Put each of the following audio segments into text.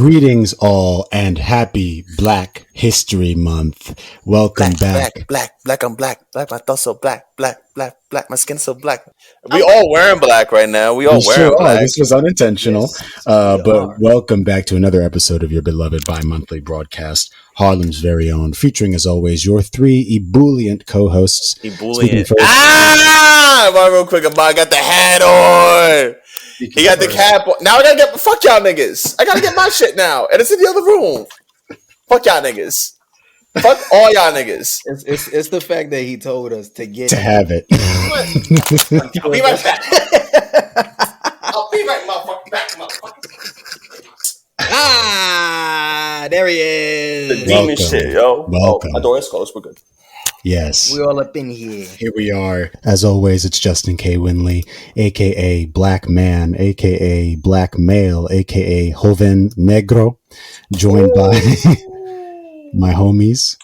Greetings all and happy Black History Month. Welcome back. Black, I'm black. Black, my thoughts so black. Black, my skin so black. We all wearing black right now. We all wearing black. This was unintentional. Yes, but welcome back to another episode of your beloved bi-monthly broadcast, Harlem's very own, featuring as always your three ebullient co-hosts. Ebullient. Real quick, I got the hat on. He got the cap on. Now I gotta get, fuck y'all niggas. I gotta get my shit now. And it's in the other room. Fuck y'all niggas. Fuck all y'all niggas. It's the fact that he told us to get have it. I'll be right back. I'll be right back, motherfucker. There he is. The demon shit, yo. Welcome. My door is closed. We're good. Yes. We all up in here. Here we are. As always, it's Justin K. Winley, a.k.a. Black Man, a.k.a. Black Male, a.k.a. Joven Negro, joined by my homies.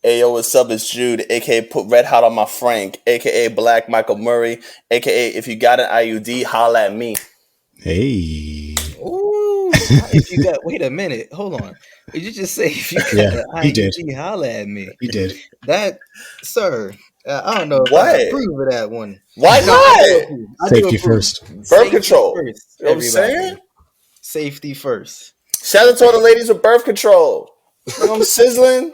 Hey, yo, what's up? It's Jude, a.k.a. Put Red Hot on My Frank, a.k.a. Black Michael Murray, a.k.a. If you got an IUD, holla at me. Hey. Ooh. If you got, wait a minute. Hold on. Did you just say if you got an IUD, holla at me? He did. That, sir, I don't know if what? I approve of that one. Why not? Safety first. Birth control. First, you know what I'm saying? Safety first. Shout out to all the ladies with birth control. You know I'm sizzling.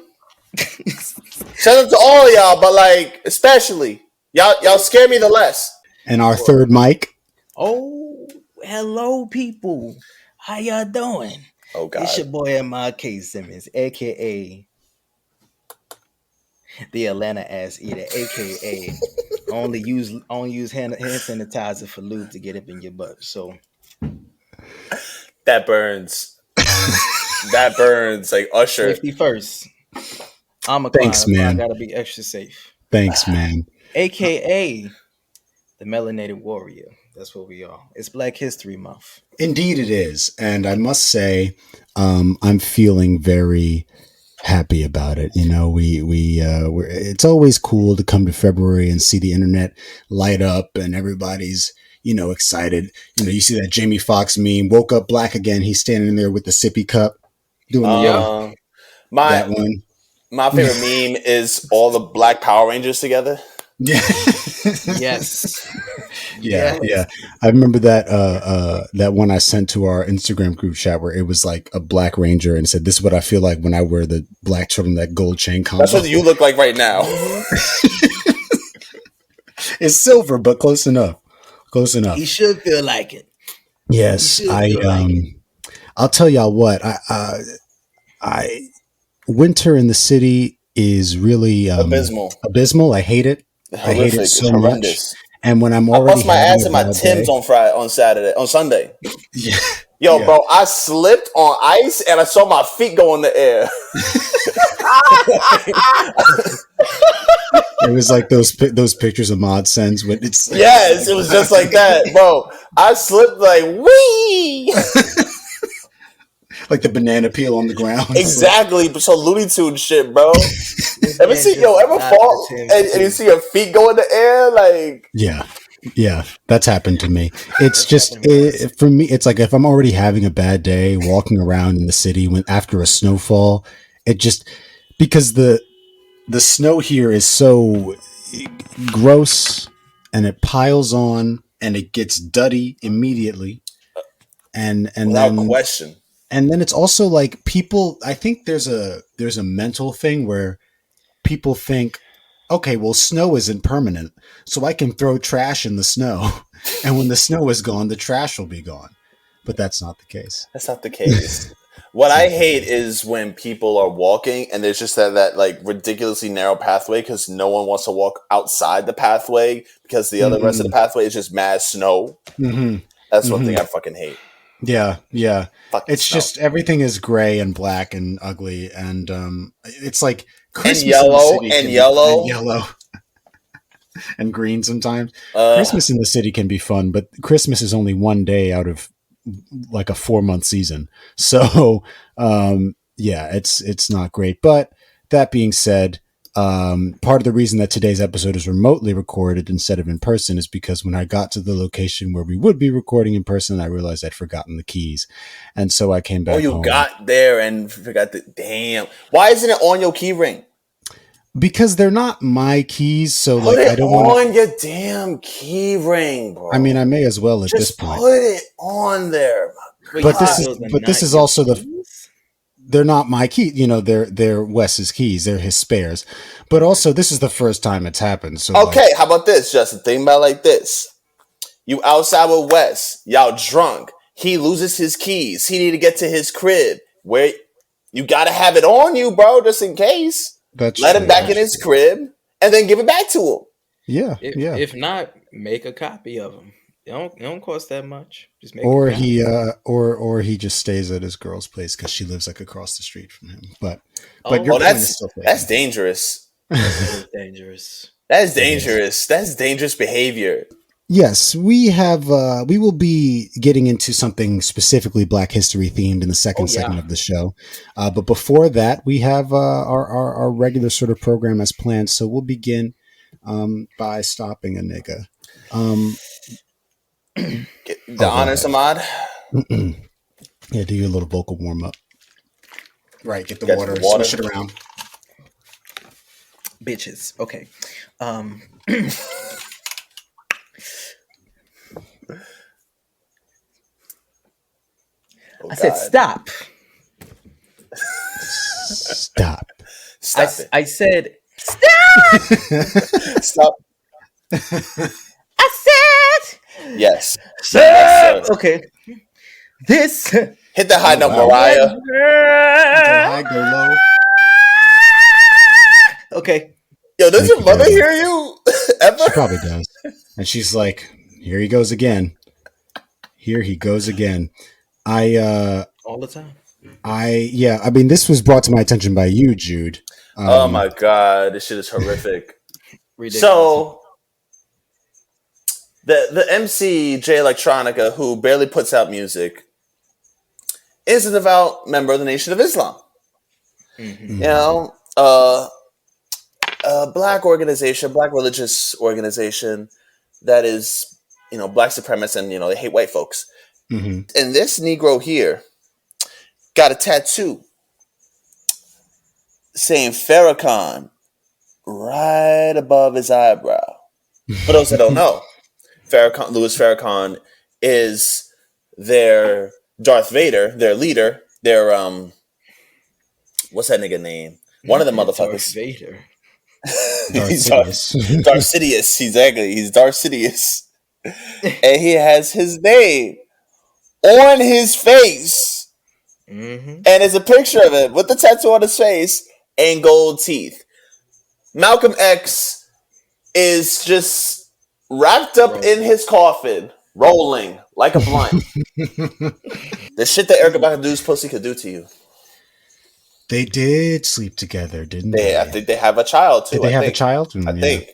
Shout out to all y'all, but like especially y'all scare me the less. And our third mic. Oh, hello, people. How y'all doing? Oh God, it's your boy Ahmad Simmons, aka the Atlanta ass eater, aka only use hand sanitizer for lube to get up in your butt. So that burns. That burns like Usher. Safety first. I'm a Thanks, client, man. I gotta be extra safe. Thanks, man. AKA the melanated warrior. That's what we are. It's Black History Month. Indeed it is. And I must say, I'm feeling very happy about it. You know, it's always cool to come to February and see the internet light up and everybody's, excited. You see that Jamie Foxx meme, woke up black again. He's standing there with the sippy cup doing that one. My favorite meme is all the Black Power Rangers together. Yeah. Yes. Yeah. I remember that one I sent to our Instagram group chat where it was like a Black Ranger and said, "This is what I feel like when I wear the black turtleneck gold chain combo." That's what you look like right now. It's silver, but close enough. Close enough. He should feel like it. Yes, I'll tell y'all what. I winter in the city is really abysmal. I hate it. I hate it so much. And when I'm already I bust my ass in my Timbs on Sunday. Yeah. Yo, bro, I slipped on ice and I saw my feet go in the air. It was like those pictures Ahmad sends when it's yes, it was just like that, bro. I slipped like wee. Like the banana peel on the ground. Exactly. So Looney Tunes shit, bro. Ever fall and you see your feet go in the air? Like Yeah, that's happened to me. It's just for me. It's like if I'm already having a bad day, walking around in the city after a snowfall, it just because the snow here is so gross and it piles on and it gets duddy immediately, and without question. And then it's also like people. I think there's a mental thing where people think, okay, well, snow isn't permanent, so I can throw trash in the snow. And when the snow is gone, the trash will be gone. But that's not the case. That's not the case. What I hate is when people are walking and there's just that like ridiculously narrow pathway because no one wants to walk outside the pathway because the other rest of the pathway is just mad snow. Mm-hmm. That's one thing I fucking hate. Yeah. Fucking it's snow. Just everything is gray and black and ugly. And it's like Christmas and yellow and green sometimes. Christmas in the city can be fun, but Christmas is only one day out of like a 4-month season. So it's not great. But that being said, Part of the reason that today's episode is remotely recorded instead of in person is because when I got to the location where we would be recording in person, I realized I'd forgotten the keys. And so I came back home. Oh, you got there and forgot the damn. Why isn't it on your key ring? Because they're not my keys, so Put like it I don't on want your damn key ring, bro. I mean, I may as well at this Just point. put it on there. But this is also they're not my key. You know, they're Wes's keys. They're his spares. But also, this is the first time it's happened. So okay, how about this, Justin? Think about it like this: you outside with Wes, y'all drunk. He loses his keys. He need to get to his crib. Where you got to have it on you, bro, just in case. Let him back in his crib and then give it back to him. Yeah, If not, make a copy of him. It don't cost that much. Just make. Or he just stays at his girl's place because she lives like across the street from him. But that's dangerous. That is dangerous. That's dangerous. That's dangerous behavior. Yes, we will be getting into something specifically Black History themed in the second segment of the show. But before that, we have our regular sort of program as planned. So we'll begin by stopping a nigga. The honors, Ahmad. Yeah, do your little vocal warm up. Right, get the water, swish it around. Bitches. Okay. I said stop. Stop. I said stop. Stop. I said yes. stop. Yes, okay. This hit the high note, Mariah. Go high, go low. Okay. Yo, does your mother hear you ever? She probably does. And she's like, here he goes again. Here he goes again. All the time. I mean, this was brought to my attention by you, Jude. Oh my God, this shit is horrific. Ridiculous. So the MC Jay Electronica, who barely puts out music, is a devout member of the Nation of Islam. Mm-hmm. You know, a black organization, black religious organization that is, you know, black supremacist, and you know they hate white folks. Mm-hmm. And this Negro here got a tattoo saying Farrakhan right above his eyebrow. For those that don't know, Louis Farrakhan is their Darth Vader, their leader, their what's that nigga name? One of the motherfuckers. Darth Vader. He's Darth Sidious, exactly. He's Darth Sidious. And he has his name on his face. Mm-hmm. And there's a picture of it with the tattoo on his face and gold teeth. Malcolm X is just wrapped up in his coffin, rolling like a blunt. The shit that Erykah Badu's pussy could do to you. They did sleep together, didn't they? I think they have a child too. Did they have a child? I think.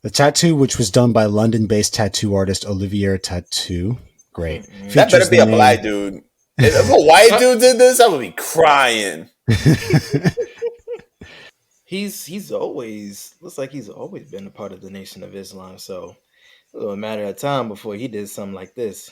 The tattoo, which was done by London-based tattoo artist Olivier Tattoo. Great. That better be a black dude. If a white dude did this, I would be crying. He's always looks like he's always been a part of the Nation of Islam. So it was a matter of time before he did something like this.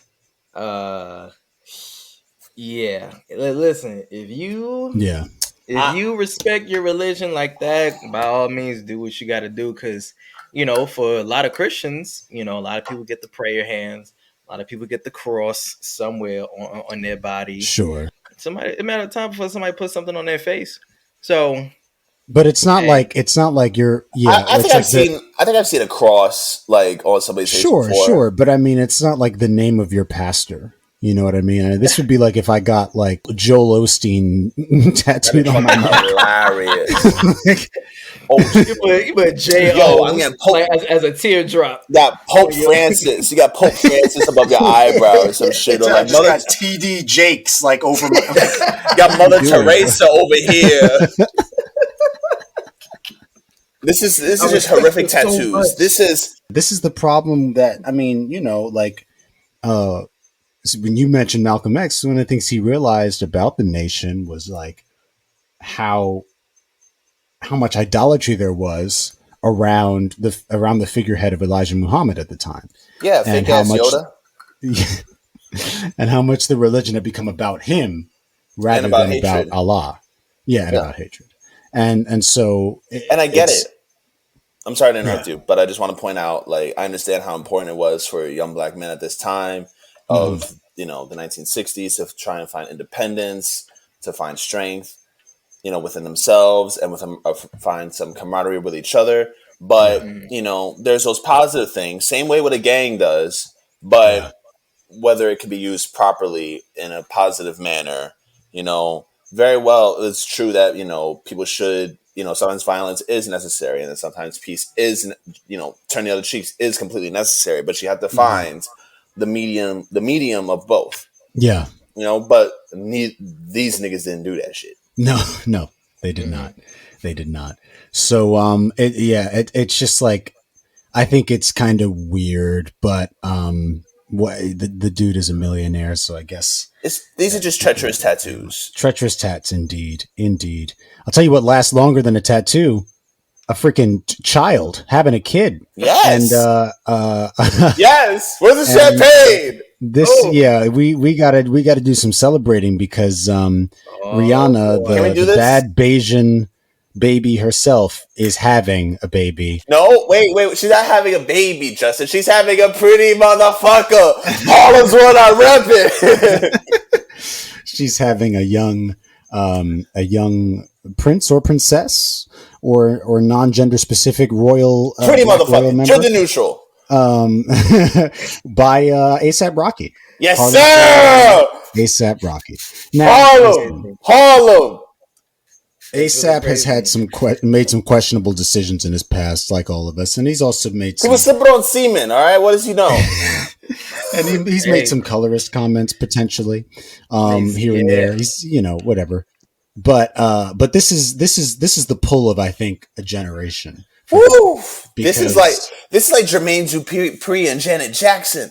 Yeah. Listen, if you respect your religion like that, by all means, do what you got to do. Because, you know, for a lot of Christians, you know, a lot of people get the prayer hands. A lot of people get the cross somewhere on their body. Sure. It matter of time before somebody puts something on their face. So, but it's not like you're. Yeah, I think I've seen a cross like on somebody's face. Sure. But I mean, it's not like the name of your pastor. You know what I mean? This would be like if I got like Joel Osteen tattooed on my neck. Hilarious. You put J.O. I'm getting Pope as a teardrop. You got Pope Francis. You got Pope Francis above your eyebrow or some shit. Or like Mother T.D. Jakes like over. You got Mother Teresa over here. This is just horrific tattoos. So this is the problem that I mean, you know, like when you mentioned Malcolm X, one of the things he realized about the nation was like how how much idolatry there was around the figurehead of Elijah Muhammad at the time. Yeah, and fake ass Yoda. And how much the religion had become about him rather than about Allah. Yeah, and about hatred. And so... And I get it. I'm sorry to interrupt you, but I just want to point out, like, I understand how important it was for young black men at this time of, the 1960s to try and find independence, to find strength, within themselves and find some camaraderie with each other. But, there's those positive things, same way what a gang does, but whether it can be used properly in a positive manner, very well, it's true that, people should, sometimes violence is necessary, and then sometimes peace is, turn the other cheeks is completely necessary, but you have to find the medium of both. Yeah. But these niggas didn't do that shit. No, they did not. They did not. So, it's just like, I think it's kind of weird, but, the dude is a millionaire, so I guess these are just treacherous tattoos. Treacherous tats, indeed. I'll tell you what lasts longer than a tattoo: a freaking child having a kid. Yes, and yes. Where's the champagne? We gotta do some celebrating because Rihanna, the bad Bayesian baby herself, is having a baby. No, wait. She's not having a baby, Justin. She's having a pretty motherfucker. Harlem's what I rep it. She's having a young prince or princess or non-gender specific royal pretty motherfucker, gender neutral. By ASAP Rocky. Yes, sir. ASAP Rocky. Now, Harlem. ASAP has had made some questionable decisions in his past, like all of us, and he's also made some... He was Lebron Seaman, all right? What does he know? And he's made some colorist comments, potentially, here and there. He's, whatever. But this is the pull of, I think, a generation. Woo! This is like Jermaine Dupri and Janet Jackson.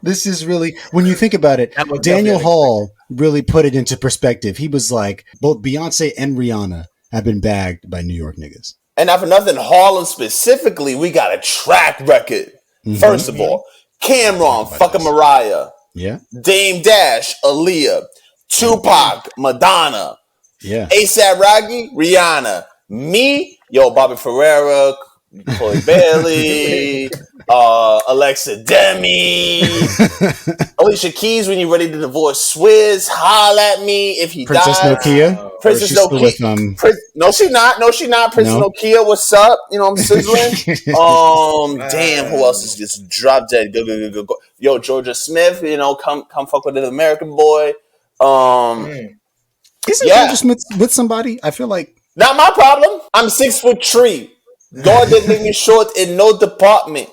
This is really, when you think about it, Daniel Hall really put it into perspective. He was like, both Beyonce and Rihanna have been bagged by New York niggas. And not for nothing, Harlem specifically, we got a track record. First of all, Cameron, fucking Mariah. Yeah. Dame Dash, Aaliyah. Tupac, Madonna. Yeah. ASAP Rocky, Rihanna. Me, Bobby Ferreira, Chloe Bailey, Alexa Demi, Alicia Keys when you're ready to divorce Swizz, holla at me if he Princess dies. Nokia. Princess Nokia. No, she not. Princess Nokia, what's up? I'm sizzling. Damn, who else is just drop dead? Go. Yo, Georgia Smith, come fuck with an American boy. Isn't Georgia Smith with somebody? I feel like not my problem. I'm 6'3". God didn't make me short in no department.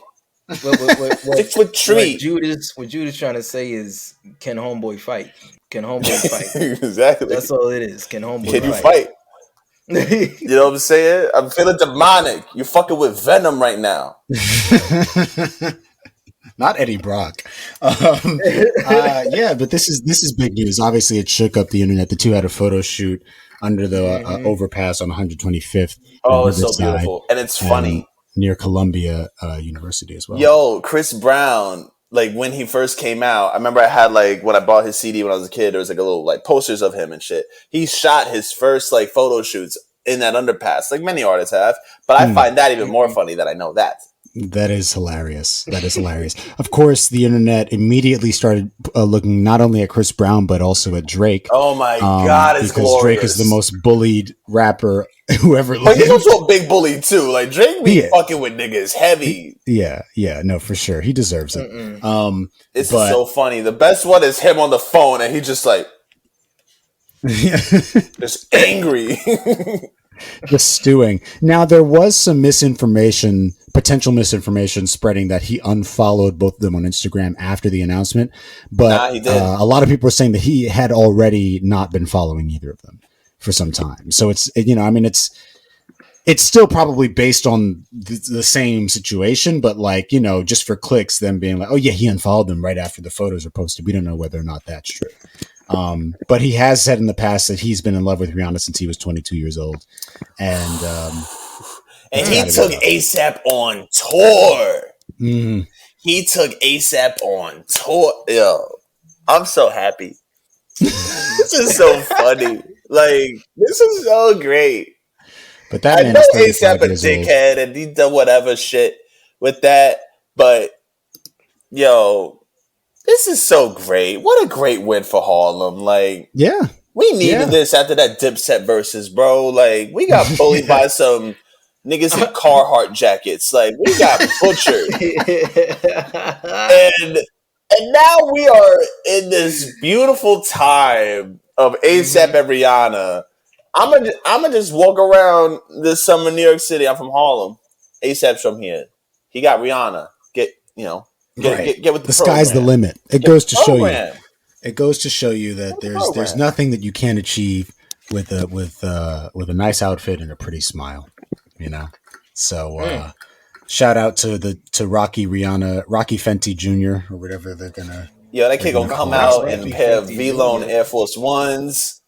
What 6'3". What Jude is trying to say is, can homeboy fight? Can homeboy fight? Exactly. That's all it is. Can homeboy Can you fight? You know what I'm saying? I'm feeling demonic. You're fucking with Venom right now. Not Eddie Brock. But this is big news. Obviously, it shook up the internet. The two had a photo shoot under the overpass on 125th. Oh, it's so beautiful. And it's funny. Near Columbia University as well. Yo, Chris Brown, like when he first came out, I remember I had when I bought his CD when I was a kid, there was a little posters of him and shit. He shot his first photo shoots in that underpass, like many artists have. But I find that even more funny that I know that. That is hilarious. Of course, the internet immediately started looking not only at Chris Brown, but also at Drake. Oh my God, it's because glorious. Drake is the most bullied rapper who ever lived. But he's also a big bully too. Drake be fucking with niggas heavy. Yeah, no, for sure. He deserves it. It's so funny. The best one is him on the phone and he just just angry. Just stewing. Now, there was some potential misinformation spreading that he unfollowed both of them on Instagram after the announcement. But he did. A lot of people are saying that he had already not been following either of them for some time. So it's still probably based on the same situation, but just for clicks, them being like, oh yeah, he unfollowed them right after the photos are posted. We don't know whether or not that's true. But he has said in the past that he's been in love with Rihanna since he was 22 years old, and he took ASAP on tour. Mm. He took ASAP on tour. Yo, I'm so happy. This is so funny. Like, this is so great. But that I know ASAP a dickhead and he done whatever shit with that. But yo, this is so great. What a great win for Harlem. Like, yeah, we needed this after that Dipset versus, bro. Like, we got bullied by some niggas in Carhartt jackets. Like, we got butchered. And now we are in this beautiful time of ASAP and Rihanna. I'm gonna just walk around this summer in New York City. I'm from Harlem. ASAP's from here. He got Rihanna. Get with the sky's the limit. It goes to show you. It goes to show you that there's nothing that you can't achieve with a nice outfit and a pretty smile. You know. So shout out to Rocky Fenty Jr. or whatever they're gonna. Yo, that kid gonna come out in a pair of V-Lone Air Force Ones.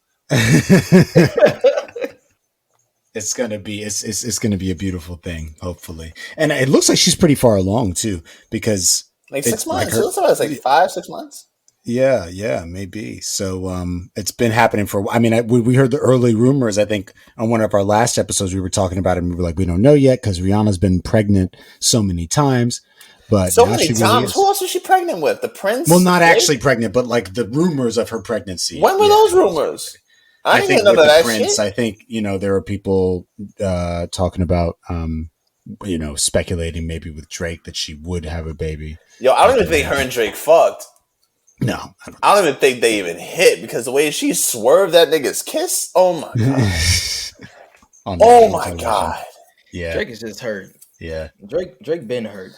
It's gonna be a beautiful thing, hopefully, and it looks like she's pretty far along too, because like 6 months. It looks like it's like 5-6 months. Yeah, maybe. So it's been happening for. I mean, we heard the early rumors. I think on one of our last episodes we were talking about it, and we were like, we don't know yet because Rihanna's been pregnant so many times. But so many times. Who else was she pregnant with? The Prince? Well, not actually pregnant, but like the rumors of her pregnancy. When were those rumors? I think with the Prince, I think, there are people talking about, speculating maybe with Drake that she would have a baby. Yo, I don't even think her and Drake fucked. No. I don't even think they even hit because the way she swerved that nigga's kiss, oh my God. Oh my God. Yeah. Drake is just hurt. Yeah. Drake been hurt.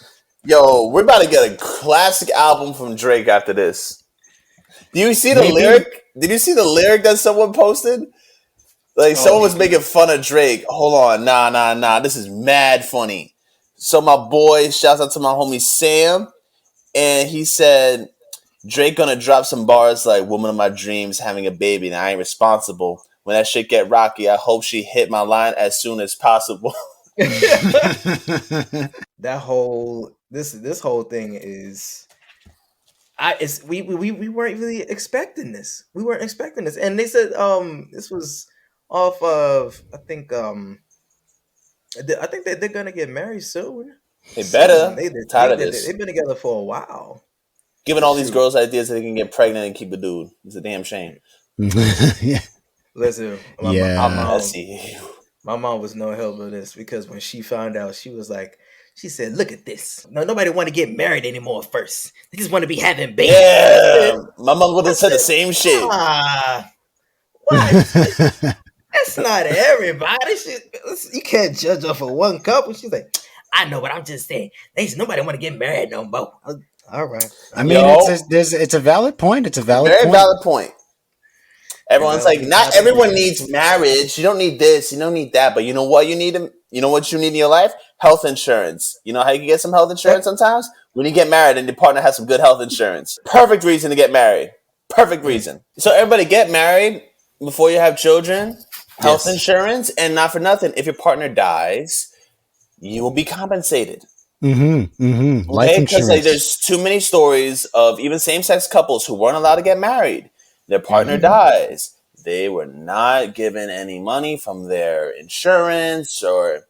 Yo, we're about to get a classic album from Drake after this. Do you see the lyric? Did you see the lyric that someone posted? Like, someone was making fun of Drake. Hold on. Nah. This is mad funny. So my boy, shouts out to my homie Sam. And he said, Drake gonna drop some bars like woman of my dreams having a baby and I ain't responsible. When that shit get rocky, I hope she hit my line as soon as possible. That whole this whole thing is we weren't really expecting this. We weren't expecting this. And they said this was off of I think that they're gonna get married soon. They better. They're tired of this. They've been together for a while. Giving all these girls ideas that they can get pregnant and keep a dude. It's a damn shame. Yeah. Listen, my mom was no help with this because when she found out, she said, look at this. No, nobody want to get married anymore first. They just want to be having babies. Yeah. My mom would have said the same shit. What? That's not everybody. You can't judge her for one couple. She's like, I know, but I'm just saying, nobody want to get married no more. All right. I mean, it's a valid point. It's a very valid point. Everyone's like, not everyone needs marriage. You don't need this. You don't need that. But you know what you need? You know what you need in your life? Health insurance. You know how you can get some health insurance sometimes? When you get married and your partner has some good health insurance. Perfect reason to get married. Perfect reason. So everybody get married before you have children. Health insurance. And not for nothing, if your partner dies, you will be compensated. Mm-hmm. Life Okay? insurance. Because there's too many stories of even same-sex couples who weren't allowed to get married. Their partner dies. They were not given any money from their insurance or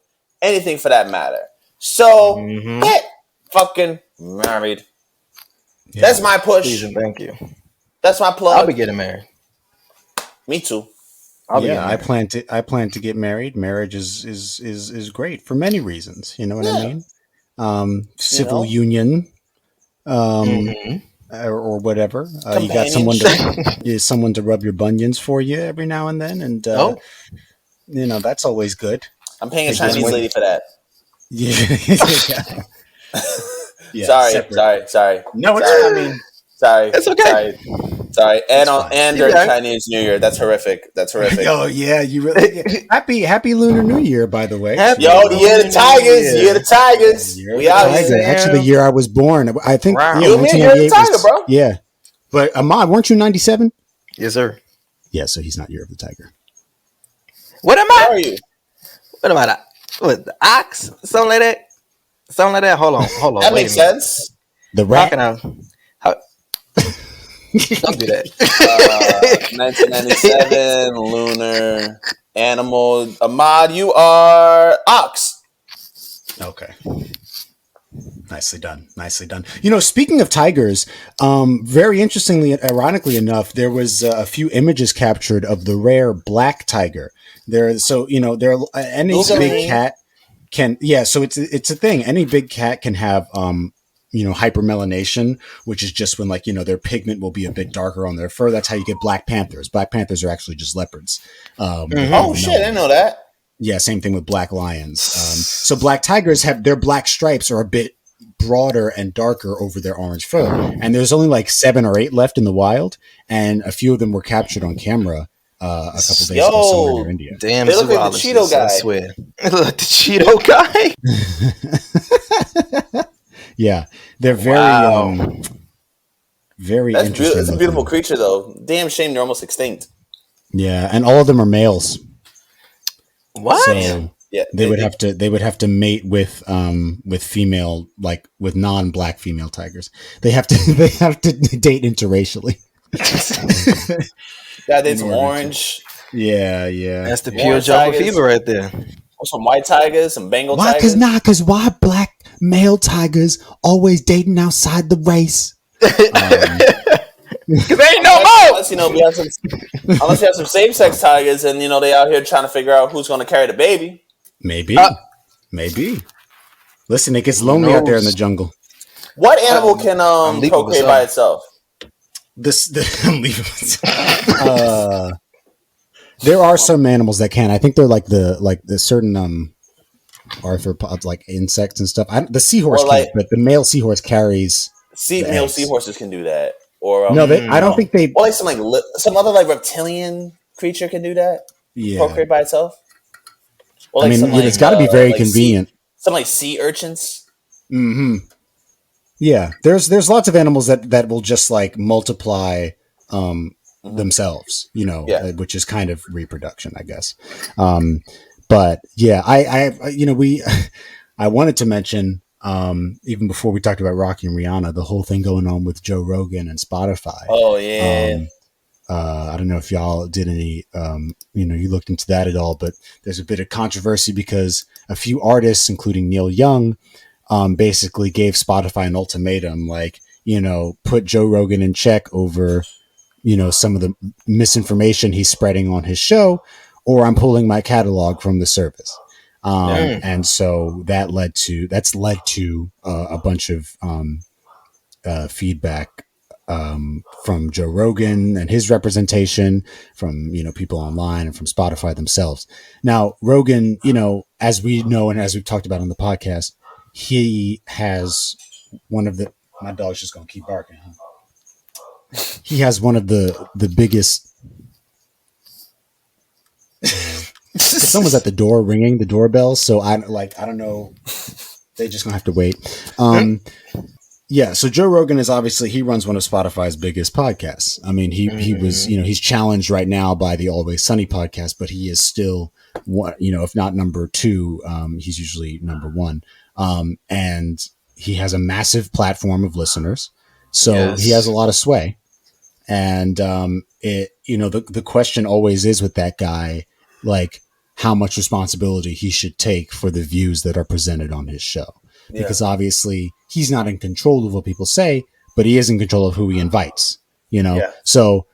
anything for that matter. So get fucking married. Yeah. That's my push. Please and thank you. That's my plug. I'll be getting married. Me too. I plan to get married. Marriage is great for many reasons. You know what I mean? Civil union. Or whatever. You got someone to rub your bunions for you every now and then, and that's always good. I'm paying a Chinese lady for that. Sorry. No, it's sorry. It's okay. Sorry. And during Chinese New Year, that's horrific. Oh yeah, you really happy Lunar New Year, by the way. The year of the Tigers. Year of the Tigers. We out here. Actually, the year I was born. I think you're the Tiger, bro. Yeah, but Ahmad, weren't you 97? Yes, sir. Yeah, so he's not Year of the Tiger. What am Where I? are you? What am I? What, the ox? Something like that? Something like that? Hold on. That Wait makes a minute. sense. The How rat. can I? How, don't do that. 1997, lunar, animal. Ahmad, you are ox. Okay. Nicely done. You know, speaking of tigers, very interestingly, ironically enough, there was a few images captured of the rare black tiger. Any big cat can, so it's a thing. Any big cat can have, hypermelination, which is just when their pigment will be a bit darker on their fur. That's how you get black panthers. Black panthers are actually just leopards. Oh shit, I didn't know that. Yeah, same thing with black lions. So black tigers have their black stripes are a bit broader and darker over their orange fur. And there's only like 7 or 8 left in the wild, and a few of them were captured on camera a couple days ago somewhere near India. Damn, they look like the Cheeto guy. I swear. Look, the Cheeto guy. Yeah, they're very, very interesting. That's a beautiful creature, though. Damn shame they're almost extinct. Yeah, and all of them are males. What? So they would have to mate with female, like with non-black female tigers. They have to date interracially. Gotta date some orange. Yeah. That's the pure jungle fever right there. Some white tigers, some Bengal tigers. Because why black male tigers always dating outside the race? Because they ain't no more. Unless you have some same-sex tigers, and they out here trying to figure out who's going to carry the baby. Maybe. Listen, it gets lonely out there in the jungle. What animal can procreate by itself? There are some animals that can. I think they're like the certain arthropods, like insects and stuff. The seahorse can't, but the male seahorse carries. Male seahorses can do that. Or no, I don't think they. Or like some other like reptilian creature can do that. Yeah, procreate by itself. Or like it's got to be very convenient. Some like sea urchins. Mm-hmm. Yeah, there's lots of animals that will just like multiply themselves, which is kind of reproduction, I guess. But yeah, I wanted to mention. Even before we talked about Rocky and Rihanna, the whole thing going on with Joe Rogan and Spotify. Oh yeah. I don't know if y'all did any, you looked into that at all, but there's a bit of controversy because a few artists, including Neil Young, basically gave Spotify an ultimatum, like, put Joe Rogan in check over, some of the misinformation he's spreading on his show, or I'm pulling my catalog from the service. And so that's led to a bunch of feedback from Joe Rogan and his representation, from people online and from Spotify themselves. Now, Rogan, as we know and as we've talked about on the podcast, he has one of the. My dog's just gonna keep barking. Huh? He has one of the biggest. Someone's at the door ringing the doorbell, so I don't know. They just gonna have to wait. Yeah, so Joe Rogan is obviously, he runs one of Spotify's biggest podcasts. I mean, he was, he's challenged right now by the Always Sunny podcast, but he is still one, if not number 2, he's usually number 1. And he has a massive platform of listeners, so he has a lot of sway. And the question always is with that guy, like, how much responsibility he should take for the views that are presented on his show. Because obviously he's not in control of what people say, but he is in control of who he invites, So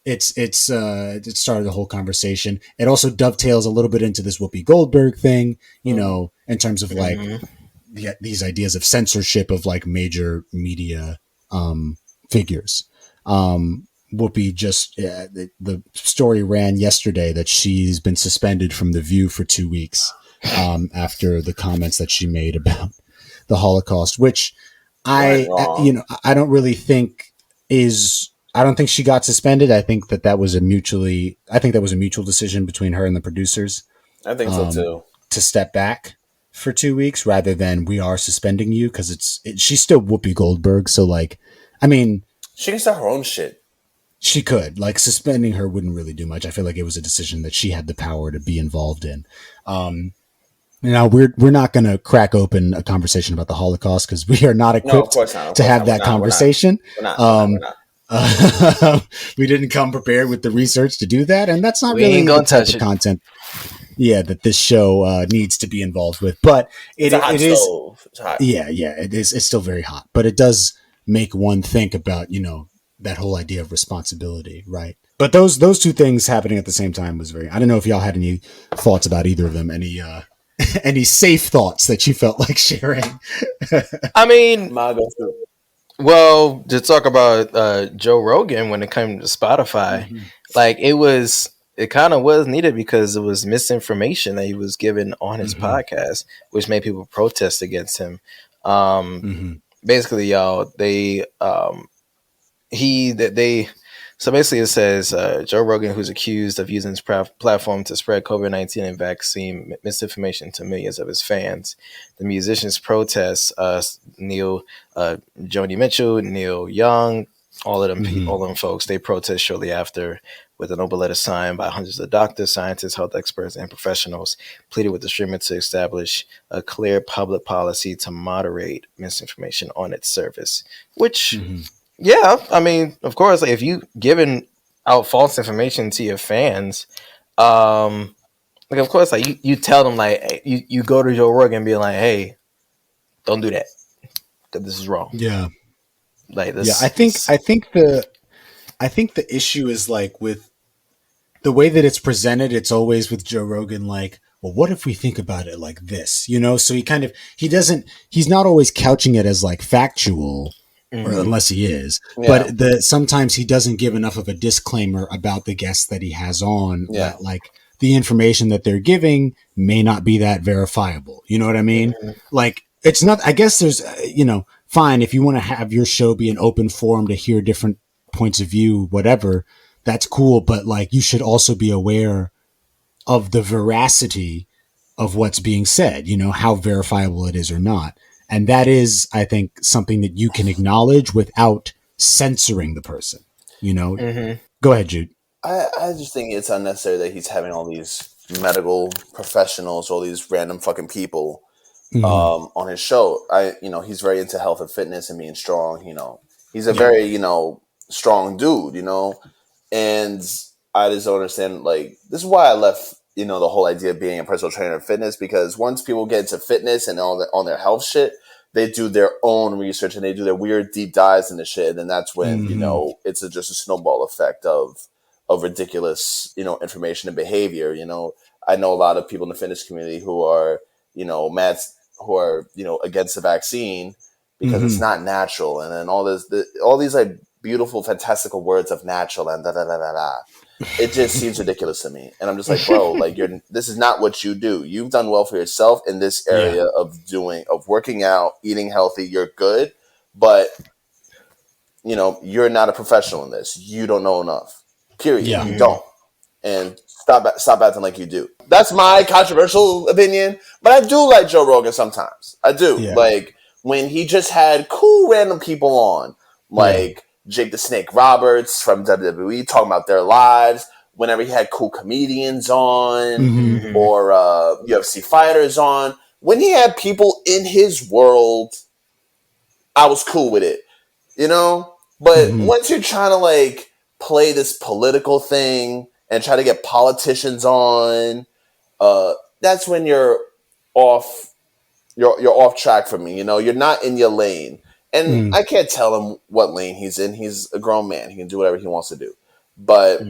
it started the whole conversation. It also dovetails a little bit into this Whoopi Goldberg thing, in terms of like these ideas of censorship of like major media figures. Whoopi just the story ran yesterday that she's been suspended from The View for 2 weeks after the comments that she made about the Holocaust, which I don't really think is. I don't think she got suspended. I think that was a mutual decision between her and the producers. I think so too. To step back for 2 weeks rather than we are suspending you, because she's still Whoopi Goldberg. So like, I mean, she can start her own shit. She could. Like, suspending her wouldn't really do much. I feel like it was a decision that she had the power to be involved in. Now we're not going to crack open a conversation about the Holocaust because we are not equipped to have that conversation. We didn't come prepared with the research to do that, and that's not really the type of content. Yeah, that this show needs to be involved with, but it is. Yeah, it is. It's still very hot, but it does make one think about that whole idea of responsibility, right? But those two things happening at the same time was very. I don't know if y'all had any thoughts about either of them. Any safe thoughts that you felt like sharing? I mean, well, to talk about Joe Rogan when it came to Spotify, like it kind of was needed because it was misinformation that he was given on his podcast, which made people protest against him. Basically, y'all, so basically it says Joe Rogan, who's accused of using his platform to spread COVID-19 and vaccine misinformation to millions of his fans. The musicians protest Neil, Joni Mitchell, Neil Young, all of them folks. They protest shortly after with an open letter signed by hundreds of doctors, scientists, health experts, and professionals, pleaded with the streamer to establish a clear public policy to moderate misinformation on its service, which... Yeah, I mean, of course, like, if you giving out false information to your fans, like, of course, like you tell them, like, you go to Joe Rogan and be like, hey, don't do that because this is wrong. Yeah, like this. Yeah, I think the issue is like with the way that it's presented. It's always with Joe Rogan, like, well, what if we think about it like this? So he's not always couching it as like factual. Or unless he is, but sometimes he doesn't give enough of a disclaimer about the guests that he has on. That, like, the information that they're giving may not be that verifiable. You know what I mean? Like, it's not. I guess there's, fine if you want to have your show be an open forum to hear different points of view, whatever. That's cool, but like, you should also be aware of the veracity of what's being said. How verifiable it is or not. And that is, I think, something that you can acknowledge without censoring the person, Go ahead, Jude. I just think it's unnecessary that he's having all these medical professionals, all these random fucking people on his show. He's very into health and fitness and being strong. He's a very, strong dude, and I just don't understand. Like, this is why I left, the whole idea of being a personal trainer in fitness, because once people get into fitness and on their health shit, they do their own research and they do their weird deep dives into shit. And that's when, it's just a snowball effect of ridiculous, information and behavior. I know a lot of people in the fitness community who are, mad, who are, against the vaccine because it's not natural. And then all these like beautiful, fantastical words of natural and da-da-da-da-da. It just seems ridiculous to me. And I'm just like, bro, like, this is not what you do. You've done well for yourself in this area of working out, eating healthy. You're good, but you're not a professional in this. You don't know enough, period. Yeah. You don't. And stop acting like you do. That's my controversial opinion, but I do like Joe Rogan sometimes. I do. Yeah. Like, when he just had cool random people on, like Jake the Snake Roberts from WWE talking about their lives, whenever he had cool comedians on or UFC fighters on. When he had people in his world, I was cool with it, But once you're trying to, like, play this political thing and try to get politicians on, that's when you're off. You're off track for me. You're not in your lane. And I can't tell him what lane he's in. He's a grown man. He can do whatever he wants to do. But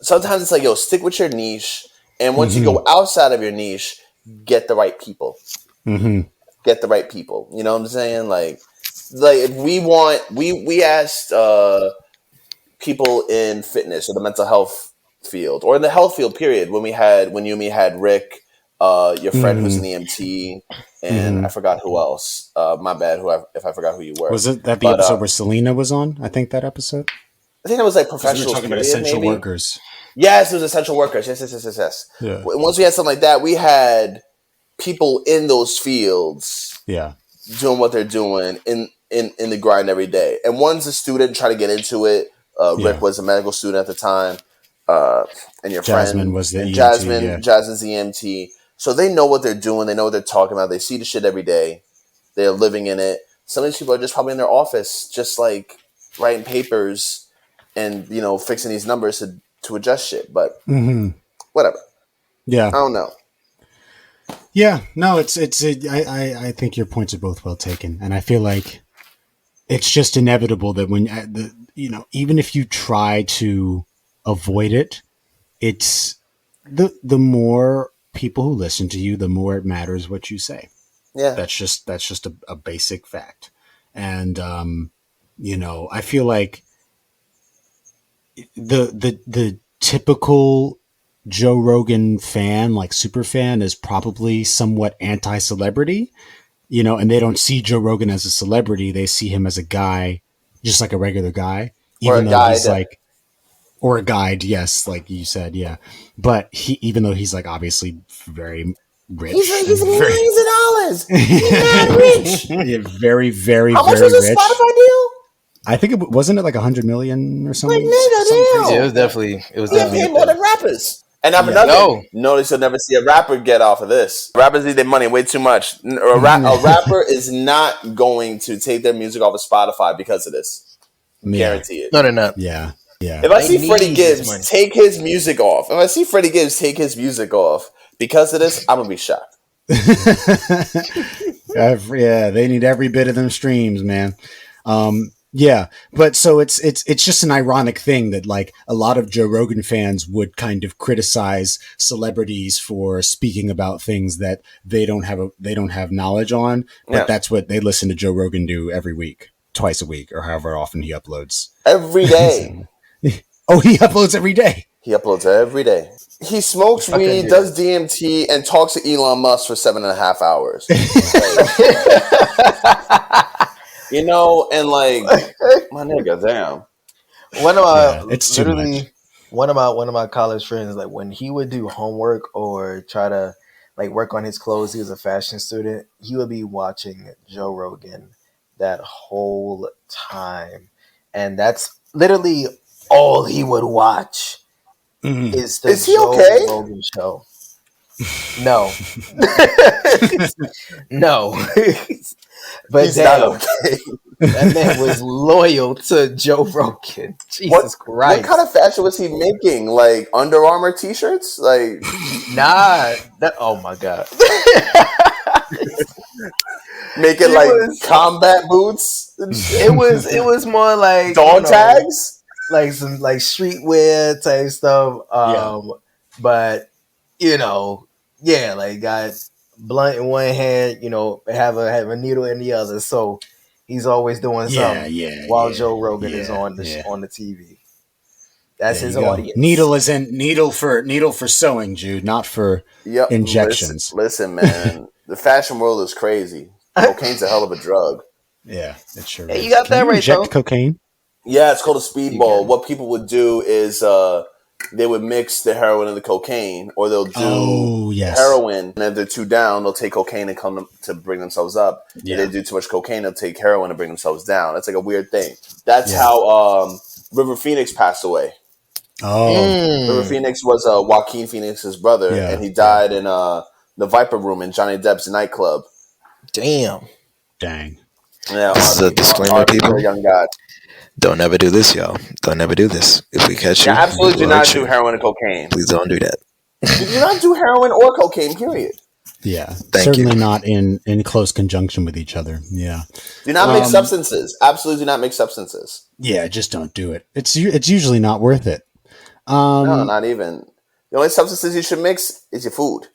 sometimes it's like, yo, stick with your niche. And once you go outside of your niche, get the right people. Get the right people. You know what I'm saying? Like if we asked people in fitness or the mental health field or in the health field, period, when you and me had Rick, your friend who's an EMT, and I forgot who else. My bad. If I forgot who you were. Was it that the episode where Selena was on? I think that episode. I think it was like professional. We were talking about essential workers. Yes, it was essential workers. Yes. Yeah. Once we had something like that, we had people in those fields. Yeah. Doing what they're doing in the grind every day. And one's a student trying to get into it. Rick was a medical student at the time, and your Jasmine friend was the EMT, Jasmine's the EMT. So they know what they're doing. They know what they're talking about. They see the shit every day. They're living in it. Some of these people are just probably in their office, just like writing papers and fixing these numbers to adjust shit. But whatever. Yeah, I don't know. Yeah, no, I think your points are both well taken, and I feel like it's just inevitable that when even if you try to avoid it, it's the more people who listen to you, the more it matters what you say. Yeah, that's just a basic fact, and I feel like the typical Joe Rogan fan, like super fan, is probably somewhat anti-celebrity, and they don't see Joe Rogan as a celebrity. They see him as a guy, just like a regular guy, even though he's like, or a guide. Yes. Like you said. Yeah. But even though he's like, obviously very rich, he's millions of dollars. He's not rich. Yeah, very, very, How much very was rich. a Spotify deal? I think wasn't it like 100 million or something? Like, nigga, Yeah, it was definitely. He paid more than rappers. And I'm notice you'll never see a rapper get off of this. Rappers need their money way too much. A rapper is not going to take their music off of Spotify because of this. Guarantee it. No, they're not. Yeah. If I see Freddie Gibbs take his music off, because of this, I'm gonna be shocked. Yeah, they need every bit of them streams, man. Yeah, but so it's just an ironic thing that like a lot of Joe Rogan fans would kind of criticize celebrities for speaking about things that they don't have knowledge on, but that's what they listen to Joe Rogan do every week, twice a week, or however often he uploads. Every day. Oh, he uploads every day. He smokes weed, does DMT, and talks to Elon Musk for 7.5 hours. And like, my nigga, damn. One of my college friends, like when he would do homework or try to like work on his clothes, he was a fashion student. He would be watching Joe Rogan that whole time, and that's literally all he would watch. Is he Joe okay? Rogan show? No, no. But he's not okay. That man was loyal to Joe Rogan. Jesus Christ! What kind of fashion was he making? Like Under Armour t-shirts? Like oh my god! Making combat boots. It was more like dog tags, like some like streetwear type stuff. But like got blunt in one hand, have a needle in the other. So he's always doing something while Joe Rogan is on the TV. That's his audience. Needle for sewing, Jude, not for injections. Listen, man, the fashion world is crazy. Cocaine's a hell of a drug. Yeah, it sure is. You got that right, inject cocaine? Yeah, it's called a speedball. What people would do is they would mix the heroin and the cocaine, or they'll do heroin, and if they're too down, they'll take cocaine and come to bring themselves up. Yeah. If they do too much cocaine, they'll take heroin and bring themselves down. It's like a weird thing. That's how River Phoenix passed away. River Phoenix was Joaquin Phoenix's brother, and he died in the Viper Room in Johnny Depp's nightclub. Dang. Yeah, this is a disclaimer, people. Young God. Don't ever do this, y'all. Don't ever do this. If we catch you, absolutely do not do heroin and cocaine. Please don't do that. Do not do heroin or cocaine, period. Yeah, certainly not in close conjunction with each other. Yeah. Do not mix substances. Absolutely do not mix substances. Yeah, just don't do it. It's usually not worth it. No, not even. The only substances you should mix is your food.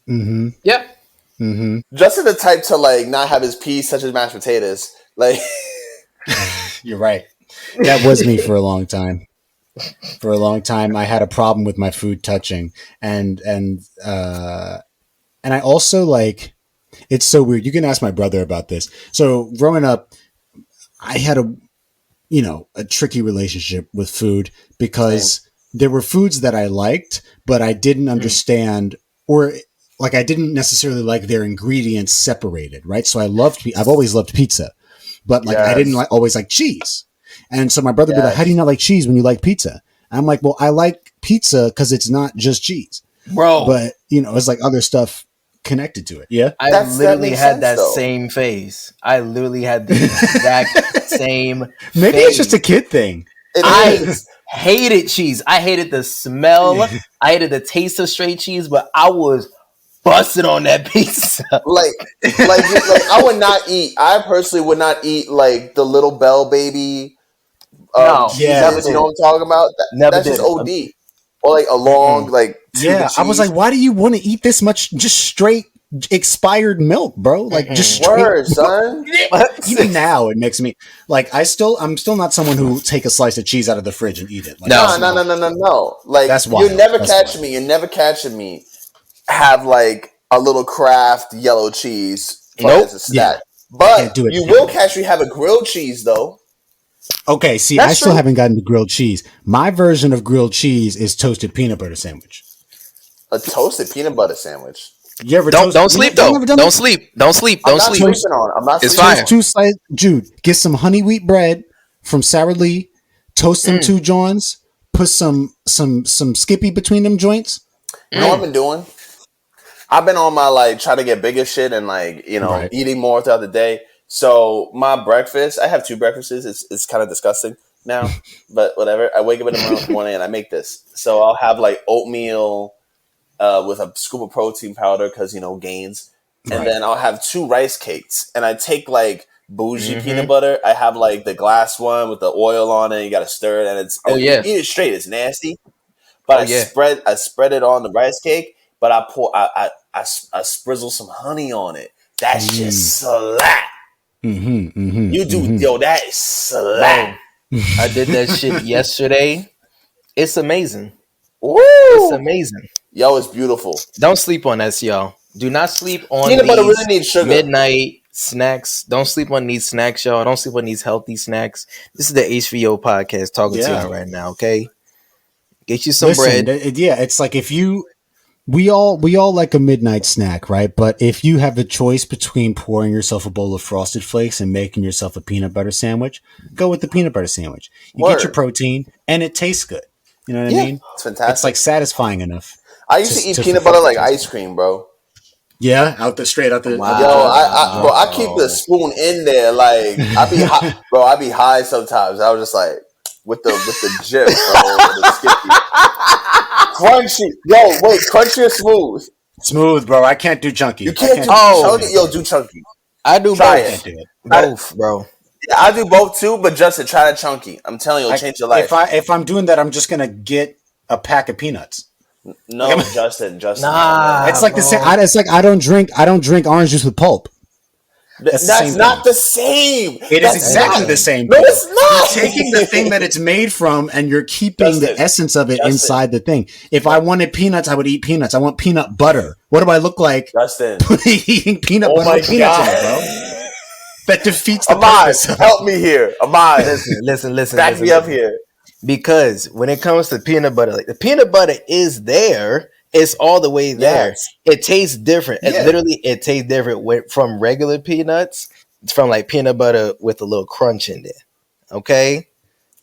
Mm-hmm. Yep. Mm-hmm. Justin the type to like not have his peas such as mashed potatoes. Like, you're right. That was me for a long time. For a long time, I had a problem with my food touching, and I also like. It's so weird. You can ask my brother about this. So growing up, I had a tricky relationship with food because there were foods that I liked, but I didn't understand or like I didn't necessarily like their ingredients separated. Right. So I've always loved pizza, but like I didn't always like cheese. And so my brother would be like, how do you not like cheese when you like pizza? I'm like, well, I like pizza because it's not just cheese. Bro. But, it's like other stuff connected to it. Yeah. I literally had that same phase. I literally had the exact same Maybe phase. it's just a kid thing. I hated cheese. I hated the smell. I hated the taste of straight cheese, but I was busted on that pizza. Like I would not eat. I personally would not eat like the Little Bell baby. No, you know what I'm talking about? That's just OD. Or like a long I was like, why do you want to eat this much just straight expired milk, bro? Like just straight word, son. Even now it makes me like I'm still not someone who take a slice of cheese out of the fridge and eat it. Like, no. Like that's wild. You're never catching me have like a little Kraft yellow cheese as a snack. But you will catch me have a grilled cheese though. Okay, see, I still haven't gotten to grilled cheese. My version of grilled cheese is toasted peanut butter sandwich. A toasted peanut butter sandwich. You ever don't sleep though. Don't sleep. I'm not sleeping on it. It's fine. Two slices, Jude. Get some honey wheat bread from Sara Lee. Toast them 2 joints. Put some Skippy between them joints. You know what I've been doing? I've been on my try to get bigger shit and eating more throughout the day. So my breakfast, I have 2 breakfasts. It's kind of disgusting now, but whatever. I wake up in the morning and I make this. So I'll have oatmeal with a scoop of protein powder because gains, and then I'll have 2 rice cakes. And I take bougie peanut butter. I have the glass one with the oil on it. You got to stir it, and you eat it straight. It's nasty, but I spread it on the rice cake. But I sprizzle some honey on it. That's just slap. You do, yo, that is slap. I did that shit yesterday. It's amazing. Woo! It's amazing. Yo, it's beautiful. Don't sleep on this, y'all. Do not sleep on peanut butter really needs sugar. Midnight snacks. Don't sleep on these snacks, y'all. Don't sleep on these healthy snacks. This is the HVO podcast talking to y'all right now, okay? Get you some bread. It's like we all like a midnight snack, right? But if you have the choice between pouring yourself a bowl of Frosted Flakes and making yourself a peanut butter sandwich, go with the peanut butter sandwich. You get your protein and it tastes good. You know what I mean? It's fantastic. It's satisfying enough. I used to eat peanut butter like ice cream, bro. Yeah, straight out the. Wow. Yo, I keep the spoon in there. I be high, bro. I be high sometimes. I was just with the jip, bro, the Skippy. Crunchy. Yo, wait, crunchy or smooth? Smooth, bro. I can't do chunky. You can't do chunky? Yo, do chunky. I do try both. It. Both, bro. Yeah, I do both too, but Justin, try the chunky. I'm telling you, it'll change your life. If I'm doing that, I'm just gonna get a pack of peanuts. No, Justin. Nah, it's like the same. It's like I don't drink orange juice with pulp. That's not the same. It is exactly the same. No, it's not. You're taking the thing that it's made from and you're keeping the essence of it inside the thing. If I wanted peanuts, I would eat peanuts. I want peanut butter. What do I look like? Justin. Eating peanut butter with peanuts in it, bro. That defeats the purpose. Help me here. Ahmad. Listen. Back me up here. Because when it comes to peanut butter, the peanut butter is there. It's all the way there. Yes. It tastes different. It tastes different from regular peanuts. It's from peanut butter with a little crunch in there. Okay?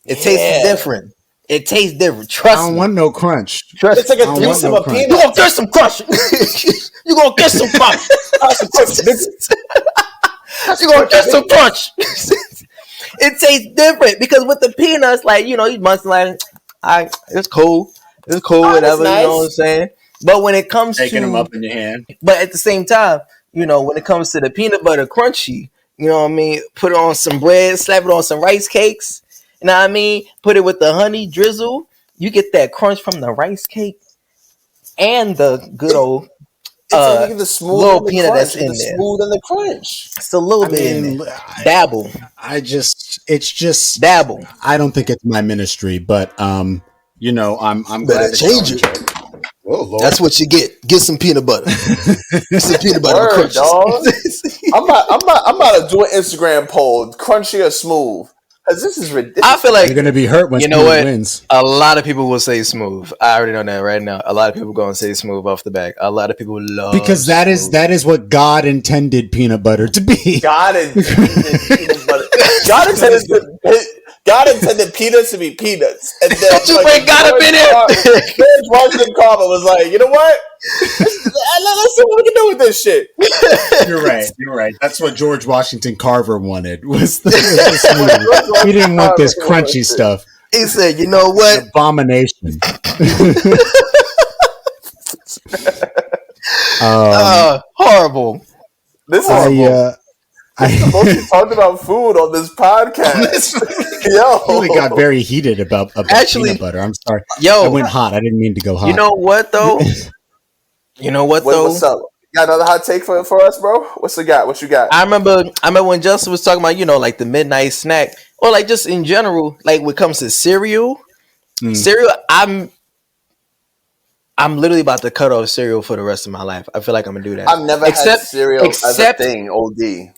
It tastes different. It tastes different. Trust me. I don't want no crunch. It's like a threesome of peanuts. You're going to get some crunch. You're going to get some crunch. You're going to get some crunch. It tastes different because with the peanuts, you must it's cool. It's cool, whatever, nice. You know what I'm saying? But when it comes taking them up in your hand. But at the same time, when it comes to the peanut butter crunchy, you know what I mean? Put it on some bread, slap it on some rice cakes, you know what I mean? Put it with the honey drizzle. You get that crunch from the rice cake and the good old the smooth little peanut that's in there. Smooth and the crunch. It's a little bit in there. Dabble. It's just dabble. I don't think it's my ministry, but I'm glad to change it. Oh, Lord. That's what you get. Get some peanut butter. Get some peanut butter crunch. I'm about to do an Instagram poll: crunchy or smooth? Because this is ridiculous. I feel like you're gonna be hurt when Smooth wins. A lot of people will say smooth. I already know that right now. A lot of people going to say smooth off the back. A lot of people love because that is what God intended peanut butter to be. God intended peanut but God intended peanuts to be peanuts, and then Don't you bring God up in it? George Washington Carver was like, you know what? Let's see what we can do with this shit. You're right. That's what George Washington Carver wanted. Was this movie. He didn't want this crunchy stuff. He said, "You know what? Abomination." Horrible. This is the most we talked about food on this podcast. Yo, really got very heated about peanut butter. I'm sorry. Yo, I went hot. I didn't mean to go hot. You know what though? What's up? You got another hot take for us, bro? What you got? I remember when Justin was talking about, like the midnight snack, or like just in general, like when it comes to cereal. Cereal, I'm literally about to cut off cereal for the rest of my life. I feel like I'm gonna do that. I've never had cereal as a thing. OD.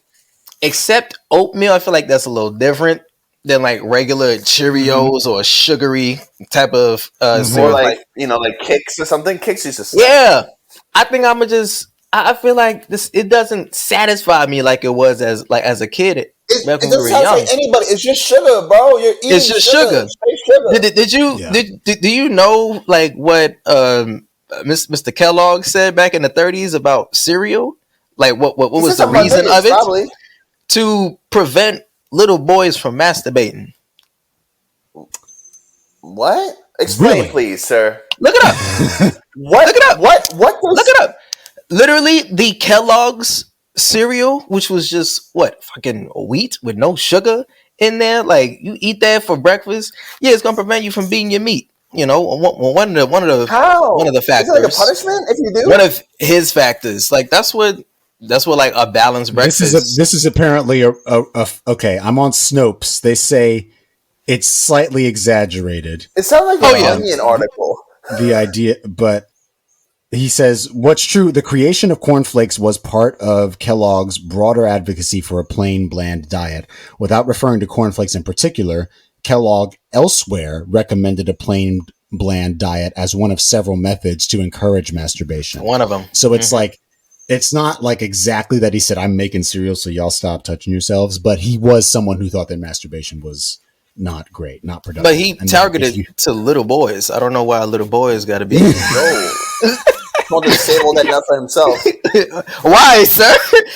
Except oatmeal, I feel like that's a little different than like regular Cheerios or sugary type of cereal. Or like Kix or something. Kix used to suck. Yeah, I think I'm gonna just. I feel like it doesn't satisfy me like it was as a kid. It doesn't sound like anybody. It's just sugar, bro. You're eating it's just sugar. Do you know like what Mr. Kellogg said back in the 30s about cereal? Like what was the reason of it? Probably. To prevent little boys from masturbating. What? Explain, please, sir. Look it up. What? Look it up. What? Look it up. Literally, the Kellogg's cereal, which was just fucking wheat with no sugar in there. Like you eat that for breakfast, it's gonna prevent you from beating your meat. One of the factors. Is it like a punishment if you do? One of his factors. Like that's what like a balanced breakfast. This is apparently okay. I'm on Snopes. They say it's slightly exaggerated. It sounds like an Onion article. The idea, but he says what's true. The creation of cornflakes was part of Kellogg's broader advocacy for a plain, bland diet. Without referring to cornflakes in particular, Kellogg elsewhere recommended a plain, bland diet as one of several methods to encourage masturbation. One of them. So it's like. It's not like exactly that he said, I'm making cereal, so y'all stop touching yourselves. But he was someone who thought that masturbation was not great, not productive. But he targeted to little boys. I don't know why little boys got to be. No. Want to disable that nut for himself. Why, sir?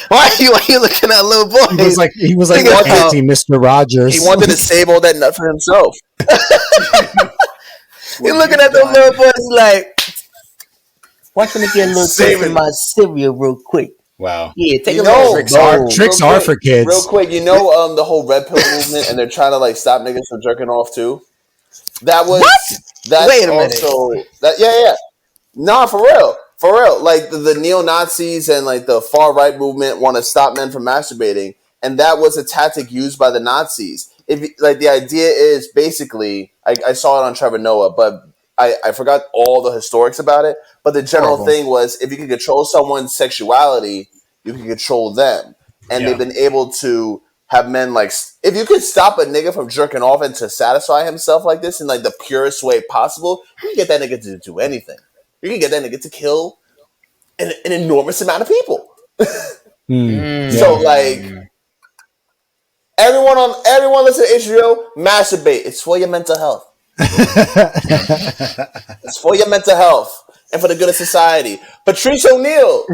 Why are you looking at little boys? He was like Mr. Rogers. He wanted to disable that nut for himself. You're looking at those little boys like, watch me get a little taste of my cereal real quick. Wow. Yeah, take a little tricks are for kids. Real quick, the whole red pill movement, and they're trying to like stop niggas from jerking off too. That was what? Wait a minute. Yeah. Nah, for real. Like the neo-Nazis and like the far right movement want to stop men from masturbating, and that was a tactic used by the Nazis. The idea is basically, I saw it on Trevor Noah, but I forgot all the historics about it. But the general thing was, if you can control someone's sexuality, you can control them. And they've been able to have men like, if you could stop a nigga from jerking off and to satisfy himself like this in like the purest way possible, you can get that nigga to do anything. You can get that nigga to kill an enormous amount of people. So like, everyone listen to HBO, masturbate. It's for your mental health. It's for your mental health and for the good of society. Patrice O'Neal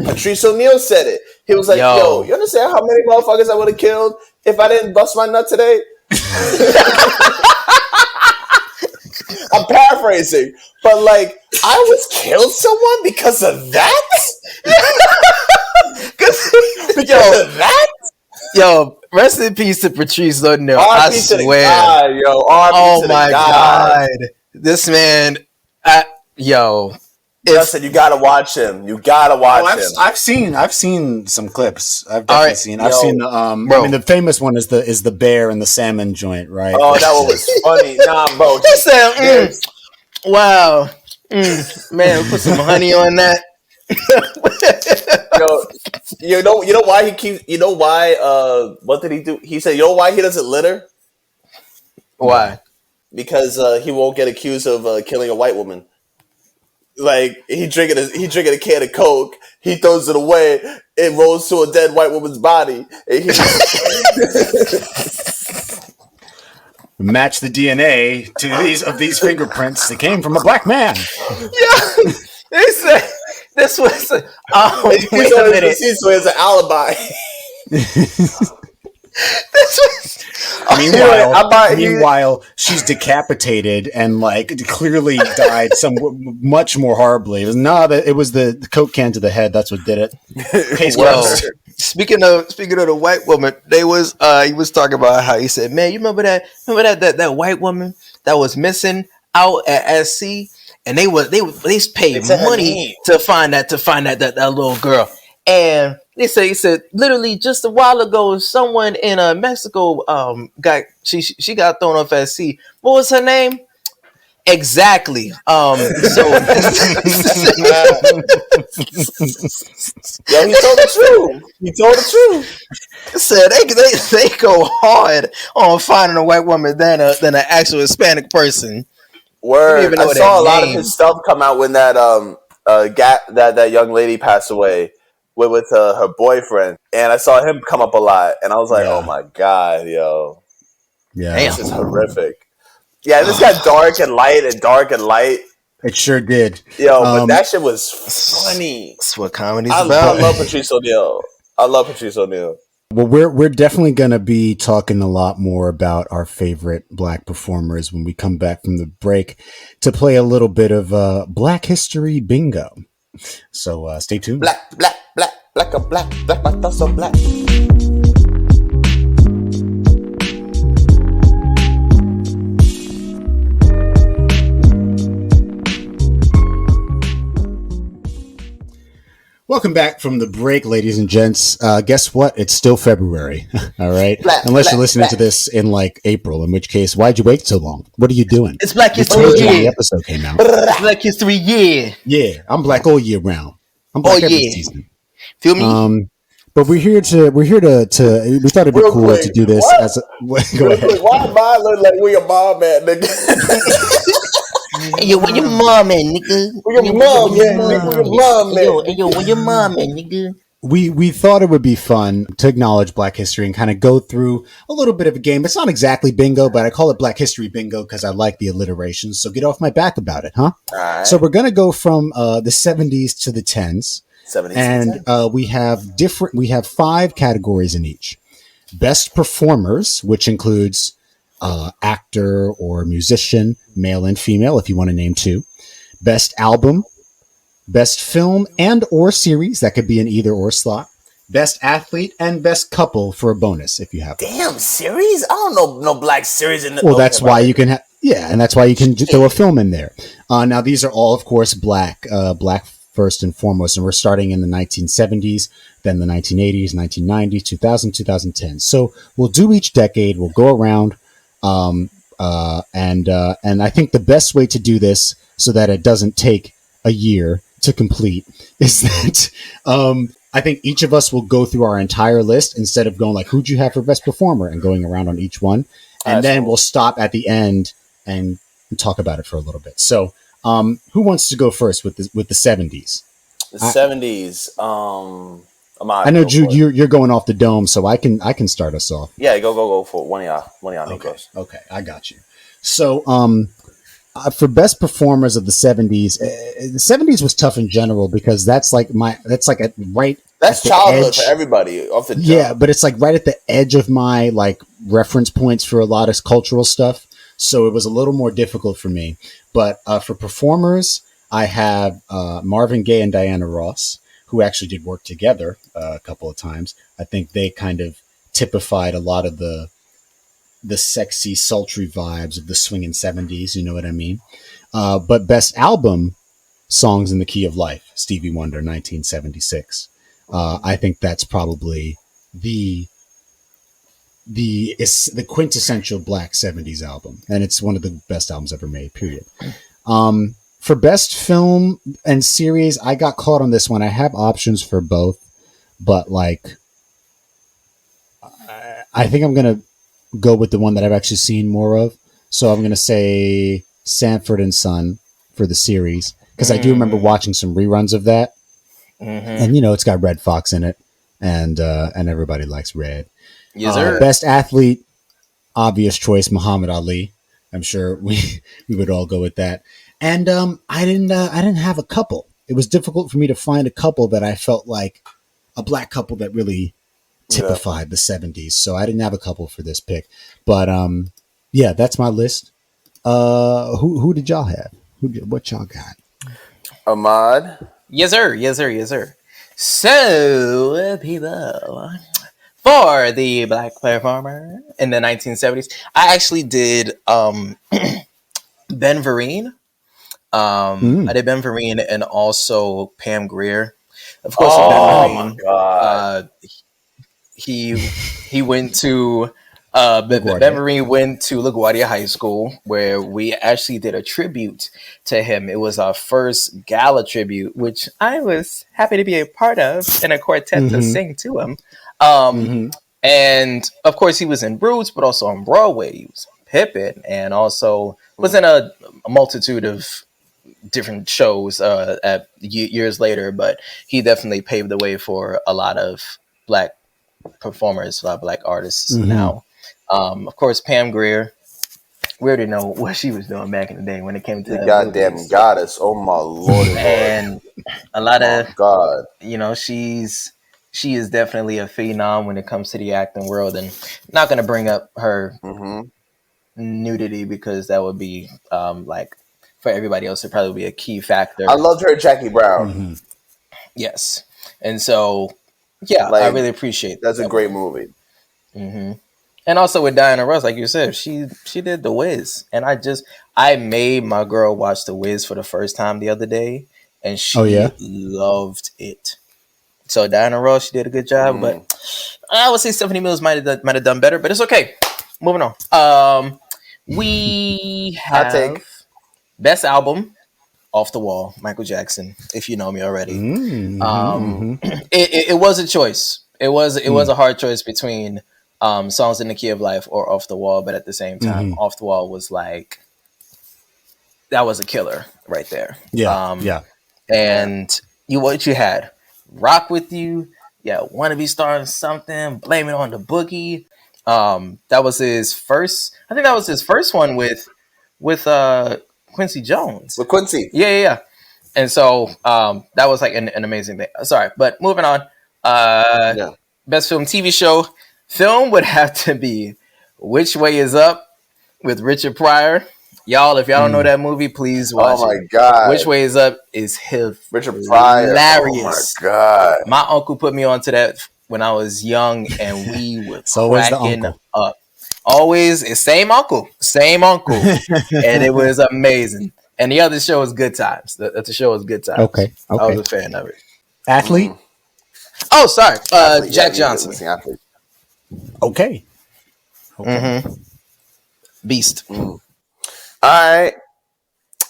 said it. He was like, yo, you understand how many motherfuckers I would have killed if I didn't bust my nut today? I'm paraphrasing, but like, I was killed someone because of that? because of that? Yo, rest in peace to Patrice O'Neal. I swear. Oh my God. This man, Justin, you gotta watch him. You gotta watch him. I've seen some clips. I've definitely seen. I've seen the the famous one is the bear and the salmon joint, right? Oh, that one was funny. Nah, bro. Just said, wow, man, put some honey on that. You know why he keeps. You know why? What did he do? He said, you know why he doesn't litter? Why? Because he won't get accused of killing a white woman. Like he drinking a can of Coke. He throws it away. It rolls to a dead white woman's body. And match the DNA to these fingerprints that came from a black man. Yeah, they said this was. Wait a minute. So he has an alibi. This was. Meanwhile, she's decapitated and like clearly died much more horribly. It was the Coke can to the head. That's what did it. Case closed. Speaking of the white woman, he was talking about how he said, "Man, you remember that white woman that was missing out at SC, and they paid money to find that little girl." And he said literally just a while ago, someone in Mexico she got thrown off at SC. What was her name? Exactly. So yo, he told the truth. So they go hard on finding a white woman than an actual Hispanic person. Word. I saw a lot of his stuff come out when that that young lady passed away with her boyfriend, and I saw him come up a lot, and I was like, oh my god, yo, yeah, this is horrific. Yeah, this got dark and light. It sure did. Yo, but that shit was funny. That's what comedy's about. I love Patrice O'Neal. Well, we're definitely going to be talking a lot more about our favorite black performers when we come back from the break to play a little bit of Black History Bingo. So stay tuned. Black, my thoughts so black. Welcome back from the break, ladies and gents. Guess what? It's still February. All right. Unless you're listening to this in like April, in which case, why'd you wait so long? What are you doing? It's Black History Year. The episode came out. Black History Year. Yeah, I'm black all year round. I'm black every season. Feel me? But we're here to. We thought it'd be cool to do this as a. Go ahead. Why mine look like where your mom at, nigga? Yo, where your mom at, nigga? Where your mom at, nigga? Where your mom at? Yo, where your mom at, nigga? We thought it would be fun to acknowledge Black History and kind of go through a little bit of a game. It's not exactly bingo, but I call it Black History Bingo because I like the alliteration. So get off my back about it, huh? All right. So we're gonna go from the 70s to the 10s. 70s and we have 5 categories in each. Best performers, which includes actor or musician, male and female, if you want to name 2. Best album, best film and or series, that could be an either or slot. Best athlete and best couple for a bonus if you have. Damn, series? I don't know no black series in the. Well, that's why you can have. Yeah, and that's why you can throw a film in there. Now these are all, of course, black first and foremost, and we're starting in the 1970s, then the 1980s, 1990s, 2000, 2010. So we'll do each decade. We'll go around. And I think the best way to do this so that it doesn't take a year to complete is that I think each of us will go through our entire list instead of going like, who'd you have for best performer and going around on each one. And then we'll stop at the end and talk about it for a little bit. So who wants to go first with the 70s? The 70s. Ahmad, I know, Jude, you're going off the dome, so I can start us off. Yeah, go for it. One of y'all. Okay, I got you. So, for best performers of the 70s, the 70s was tough in general because that's childhood for everybody off the jump. Yeah, but it's like right at the edge of my like reference points for a lot of cultural stuff. So it was a little more difficult for me. But for performers, I have Marvin Gaye and Diana Ross, who actually did work together a couple of times. I think they kind of typified a lot of the sexy, sultry vibes of the swinging 70s. You know what I mean? But best album, Songs in the Key of Life, Stevie Wonder, 1976. I think that's probably the quintessential black 70s album. And it's one of the best albums ever made, period. For best film and series, I got caught on this one. I have options for both, but like, I think I'm going to go with the one that I've actually seen more of. So I'm going to say Sanford and Son for the series, because I do remember watching some reruns of that, and it's got Red Fox in it, and everybody likes Red. Yes, sir. Best athlete, obvious choice, Muhammad Ali. I'm sure we would all go with that. And I didn't have a couple. It was difficult for me to find a couple that I felt like a black couple that really typified the 70s. So I didn't have a couple for this pick. But yeah, that's my list. Who did y'all have? What y'all got? Ahmad. Yes, sir. Yes, sir. Yes, sir. So, people, for the black performer in the 1970s, I actually did Ben Vereen. I did Ben Vereen and also Pam Greer. Of course, Ben Vereen. My God. He went to Ben Vereen went to LaGuardia High School, where we actually did a tribute to him. It was our first gala tribute, which I was happy to be a part of, in a quartet to sing to him. And of course, he was in Roots, but also on Broadway. He was Pippin, and also was in a multitude of different shows years later. But he definitely paved the way for a lot of black performers, a lot of black artists now. Of course, Pam Greer. We already know what she was doing back in the day when it came to the goddamn movies. Goddess. Oh my Lord! And a lot of God, she is definitely a phenom when it comes to the acting world, and not going to bring up her nudity because that would be like for everybody else, it probably be a key factor. I loved her, Jackie Brown. Yes, and so I really appreciate that's a great movie. And also with Diana Ross, like you said, she did The Wiz, and I made my girl watch The Wiz for the first time the other day, and she loved it. So Diana Ross, she did a good job, but I would say Stephanie Mills might have done better, but it's okay. Moving on. We have best album, Off the Wall, Michael Jackson. If you know me already, it was a choice. It was a hard choice between Songs in the Key of Life or Off the Wall, but at the same time, Off the Wall was like, that was a killer right there. And what you had. Rock With You, Wanna Be Starting Something, Blame It on the Boogie. That was his first. I think that was his first one with Quincy Jones. With Quincy, yeah. And so that was like an amazing thing. Sorry, but moving on. Best film TV show. Film would have to be Which Way Is Up with Richard Pryor. Y'all, if y'all don't know that movie, please watch it. Oh my God. Which Way Is Up is Richard Pryor. Hilarious. Oh my God. My uncle put me onto that when I was young, and we were cracking up. Always, same uncle. And it was amazing. And the other show was Good Times. The show was Good Times. Okay. I was a fan of it. Athlete? Oh, sorry. Jack Johnson. Okay. Beast. I'm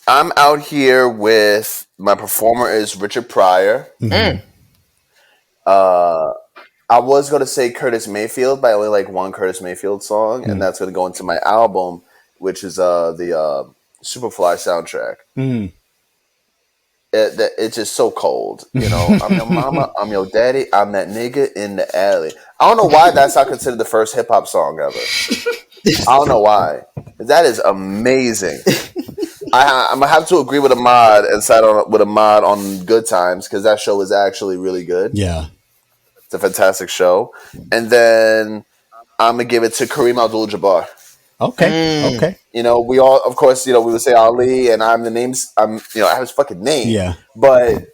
out here with my performer is Richard Pryor. I was going to say Curtis Mayfield, but I only like one Curtis Mayfield song, and that's going to go into my album, which is the Superfly soundtrack. It's just so cold, I'm your mama, I'm your daddy, I'm that nigga in the alley. I don't know why that's not considered the first hip hop song ever. I don't know why. That is amazing. I'm gonna have to agree with Ahmad and side with Ahmad on Good Times because that show is actually really good. Yeah, it's a fantastic show. And then I'm gonna give it to Kareem Abdul-Jabbar. Okay. We all, of course, we would say Ali, and I have his fucking name. Yeah. But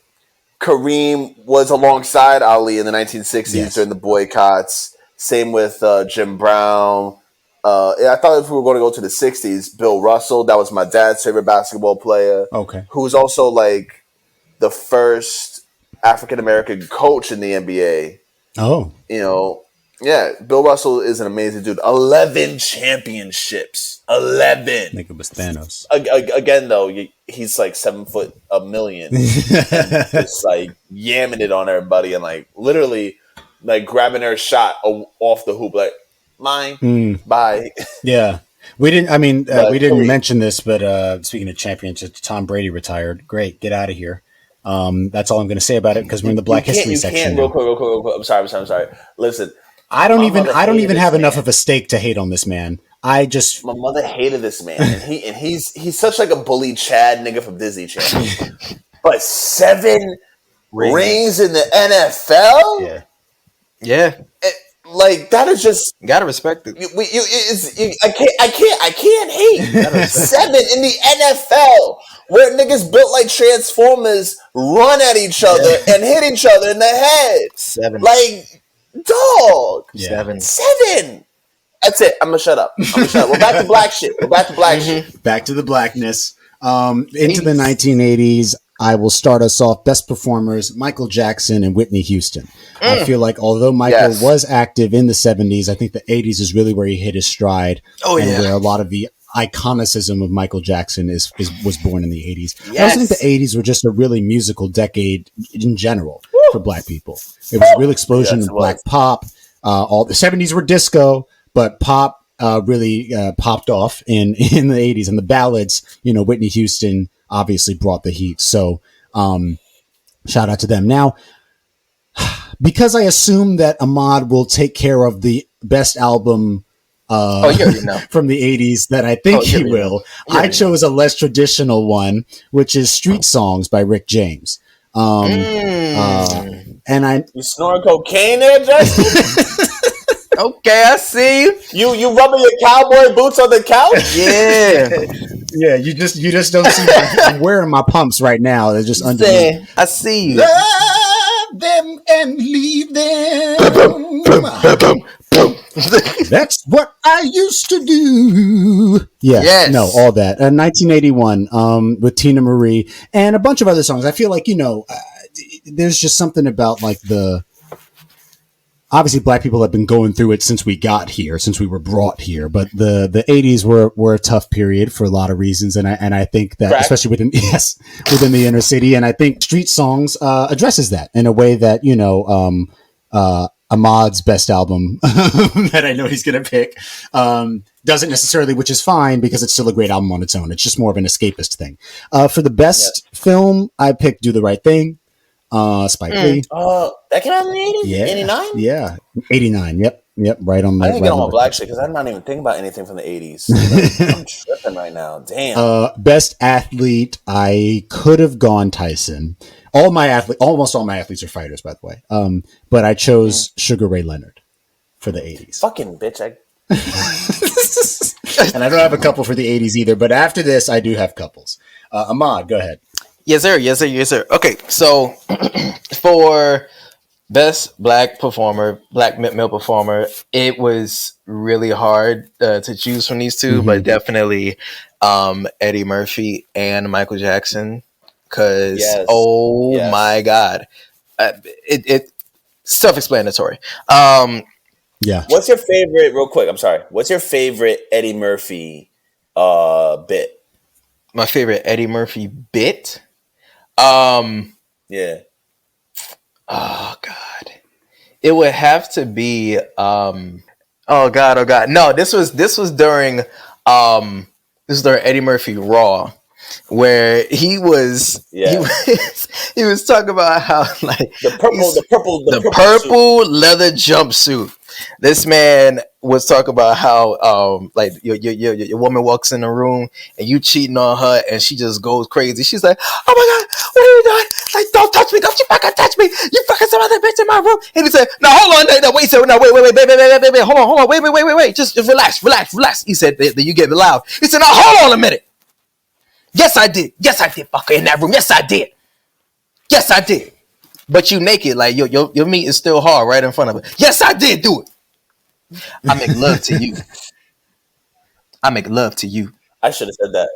Kareem was alongside Ali in the 1960s during the boycotts. Same with Jim Brown. I thought if we were going to go to the 60s, Bill Russell, that was my dad's favorite basketball player. Okay. Who was also like the first African-American coach in the NBA. Oh. Yeah, Bill Russell is an amazing dude. 11 championships. 11. Like it was Thanos. Again, though, he's like 7 foot a million. And just like yamming it on everybody and like literally like grabbing their shot off the hoop like, mine, bye. Yeah. We didn't. I mean, we didn't Kareem. mention this, but speaking of championships, Tom Brady retired. Great, get out of here. That's all I'm going to say about it because we're in the Black History section. Real quick. I'm sorry. Listen, I don't even have enough of a stake to hate on this man. My mother hated this man, and he's such like a bully Chad nigga from Disney Channel. But 7 rings in the NFL, yeah. Like that is just gotta respect it. I can't hate 7 in the NFL where niggas built like Transformers run at each other and hit each other in the head. 7, like dog. Yeah. 7. That's it. I'm gonna shut up. We're back to black shit. Back to the blackness. Into the 1980s. I will start us off. Best performers: Michael Jackson and Whitney Houston. I feel like although Michael was active in the 70s, I think the 80s is really where he hit his stride. Where a lot of the iconicism of Michael Jackson was born in the 80s. I also think the 80s were just a really musical decade in general for Black people. It was a real explosion of Black pop. All the 70s were disco, but pop really popped off in the 80s. And the ballads, Whitney Houston obviously brought the heat. So shout out to them. Now, because I assume that Ahmad will take care of the best album from the 80s that I think he will, I chose a less traditional one, which is Street Songs by Rick James. And you snoring cocaine there, Justin? Okay, I see you. You rubbing your cowboy boots on the couch? Yeah, you just don't see. I'm wearing my pumps right now. They're just underneath. I see you. Love them and leave them. That's what I used to do. Yeah, no, all that. 1981 with Tina Marie and a bunch of other songs. I feel like there's just something about like obviously Black people have been going through it since we got here, since we were brought here. But the 80s were a tough period for a lot of reasons, and I think that especially within the inner city, and I think Street Songs addresses that in a way that Ahmad's best album that I know he's going to pick doesn't necessarily, which is fine because it's still a great album on its own. It's just more of an escapist thing. For the best film, I picked Do the Right Thing. Spike Lee. That came out in the 80s? Yeah. 89? Yeah. 89. Yep. Right on the. I didn't get on my black shit because I'm not even thinking about anything from the 80s. I'm tripping right now. Damn. Best athlete, I could have gone Tyson. Almost all my athletes are fighters, by the way. But I chose Sugar Ray Leonard for the 80s. Fucking bitch. And I don't have a couple for the 80s either, but after this, I do have couples. Ahmad, go ahead. Yes, sir. Okay, so for best black male performer, it was really hard to choose from these two, but definitely Eddie Murphy and Michael Jackson, because my God, it self-explanatory. What's your favorite? Real quick, I'm sorry. What's your favorite Eddie Murphy bit? My favorite Eddie Murphy bit. Yeah. Oh God. It would have to be oh God. No, this was during Eddie Murphy Raw, where he was talking about how like the purple leather jumpsuit. This man was talking about how like your woman walks in the room and you cheating on her and she just goes crazy. She's like, "Oh my God, what are you doing? Like, don't touch me! Don't you fucking touch me! You fucking some other bitch in my room!" And he said, "No, hold on, wait, baby, hold on, wait, just relax." He said, "Then you get loud." He said, "No, hold on a minute. Yes, I did, fucker, in that room. Yes, I did. But you naked, like your meat is still hard right in front of it. Yes, I did do it. I make love to you. I should have said that.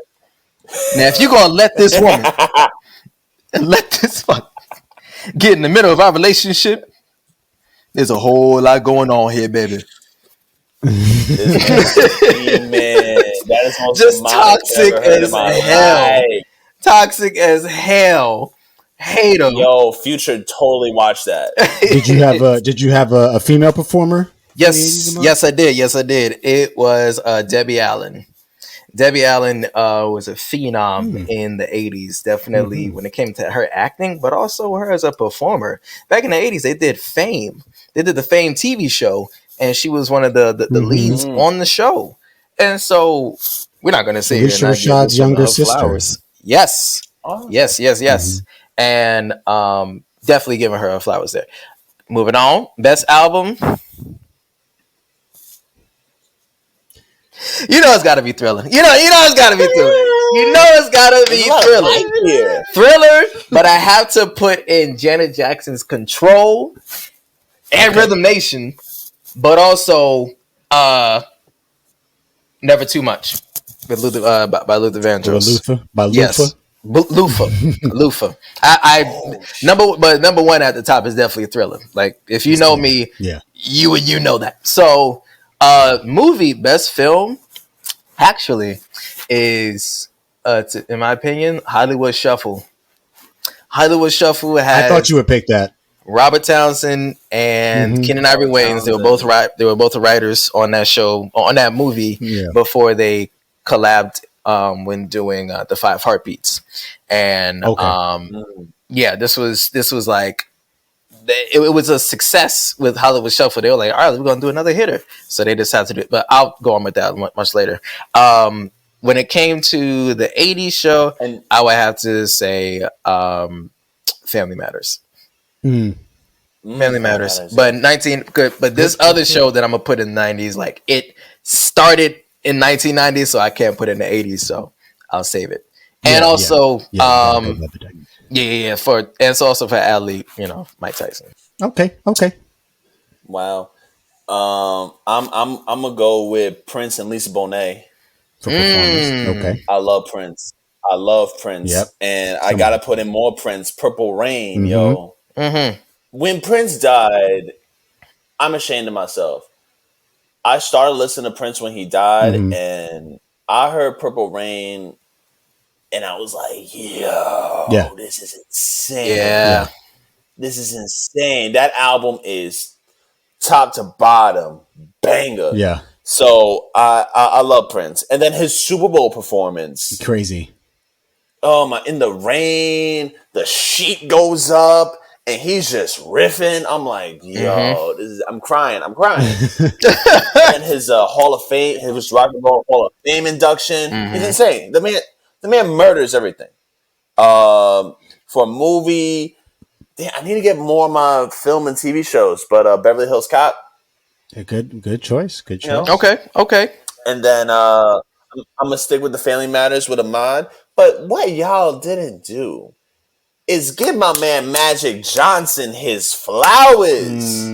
Now, if you're gonna let this woman and let this fuck get in the middle of our relationship, there's a whole lot going on here, baby. Man, that is just toxic as hell. Toxic as hell. Hate him. Yo, Future totally watched that. Did you have a female performer? Yes, I did. It was Debbie Allen. Debbie Allen was a phenom in the 80s, definitely when it came to her acting, but also her as a performer. Back in the 80s, they did Fame. They did the Fame TV show, and she was one of the leads on the show. And so we're not going to say Alicia Rashad's younger sister. Flowers. Yes. Oh. Yes. And definitely giving her her flowers there. Moving on. Best album. You know it's got to be Thriller. You know it's got to be Thriller. You know it's got to be Thriller. Thriller, but I have to put in Janet Jackson's Control and Rhythm Nation, but also Never Too Much with Luther, by Luther Vandross. Yes. Lufa. Number one at the top is definitely Thriller. Like if you know me, you know that. So movie best film actually is in my opinion Hollywood Shuffle. Hollywood Shuffle had, I thought you would pick that. Robert Townsend and Keenen Ivory Wayans. They were both writers on that show, on that movie before they collabed when doing the Five Heartbeats. And this was like it was a success with Hollywood Shuffle. They were like, all right, we're gonna do another hitter. So they decided to do it. But I'll go on with that much later. When it came to the 80s show, I would have to say Family Matters. Family Matters. But but this other show that I'm gonna put in the 90s, like it started in 1990s, so I can't put it in the 80s, so I'll save it. And also it's also for Ali, Mike Tyson. Okay. Wow. I'm gonna go with Prince and Lisa Bonet for performance. Okay. I love Prince. Yep. And I gotta put in more Prince. Purple Rain, yo. When Prince died, I'm ashamed of myself. I started listening to Prince when he died, and I heard Purple Rain, and I was like, yo, this is insane. Yeah. This is insane. That album is top to bottom banger. Yeah. So I love Prince. And then his Super Bowl performance. Crazy. Oh my, in the rain, the sheet goes up, and he's just riffing. I'm like, yo, I'm crying. And his Hall of Fame, his Rock and Roll Hall of Fame induction, he's insane. The man murders everything. For a movie, I need to get more of my film and TV shows, but Beverly Hills Cop. A good choice. Good choice. Okay. And then I'm gonna stick with the Family Matters with Ahmad. But what y'all didn't do is give my man Magic Johnson his flowers.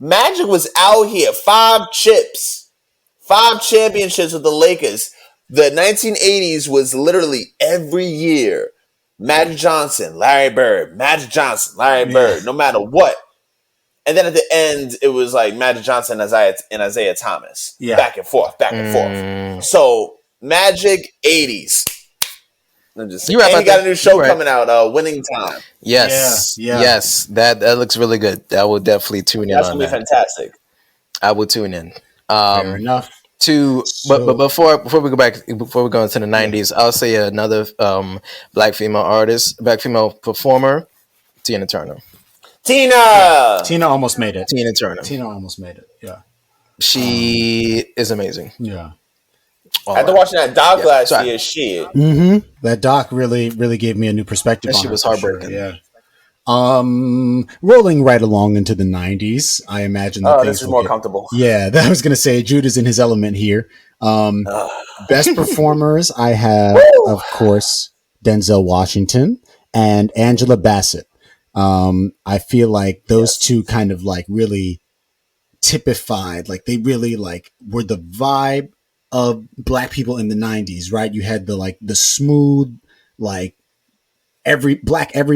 Magic was out here, 5 championships with the Lakers. The 1980s was literally every year. Magic Johnson, Larry Bird, Magic Johnson, Larry Bird, no matter what. And then at the end, it was like Magic Johnson and Isaiah Thomas. Yeah. Back and forth. So, Magic 80s. I'm just saying. And he got a new show coming out, Winning Time. Yes. Yes. That looks really good. I will definitely tune in. That's going to be fantastic. I will tune in. Fair enough. But before we go into the 90s, I'll say another black female performer, Tina Turner. Tina almost made it. Tina Turner. Yeah. She is amazing. Yeah. After watching that doc last year, shit. That doc really gave me a new perspective on she was heartbroken. Sure. Yeah. Rolling right along into the 90s, I imagine that this is more comfortable. Yeah, that I was gonna say Jude is in his element here. Best performers, I have, of course, Denzel Washington and Angela Bassett. I feel like those two kind of like really typified, like they really like were the vibe of black people in the 90s, right? You had the smooth, like every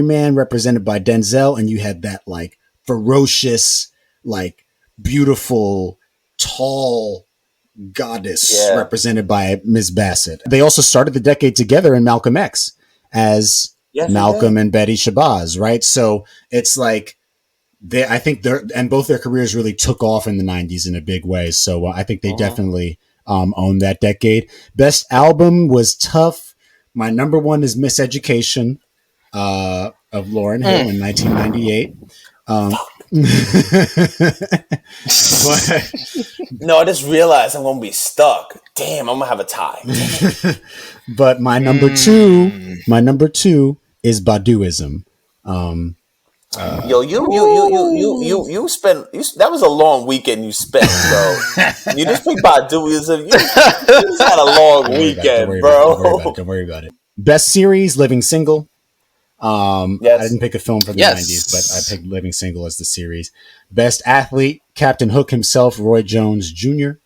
man represented by Denzel, and you had that like ferocious, like beautiful, tall goddess represented by Ms. Bassett. They also started the decade together in Malcolm X as Malcolm and Betty Shabazz, right? So it's like I think both their careers really took off in the 90s in a big way. So I think they definitely owned that decade. Best album was tough. My number one is Miseducation of Lauryn Hill in 1998. But no, I just realized I'm gonna be stuck. Damn, I'm gonna have a tie. But my number two is Baduizm. Yo, you spent that was a long weekend you spent, bro. You just picked Baduizm. You just had a long weekend, bro. Don't worry about it. Best series, Living Single. I didn't pick a film for the 90s, but I picked Living Single as the series. Best athlete, Captain Hook himself, Roy Jones Jr.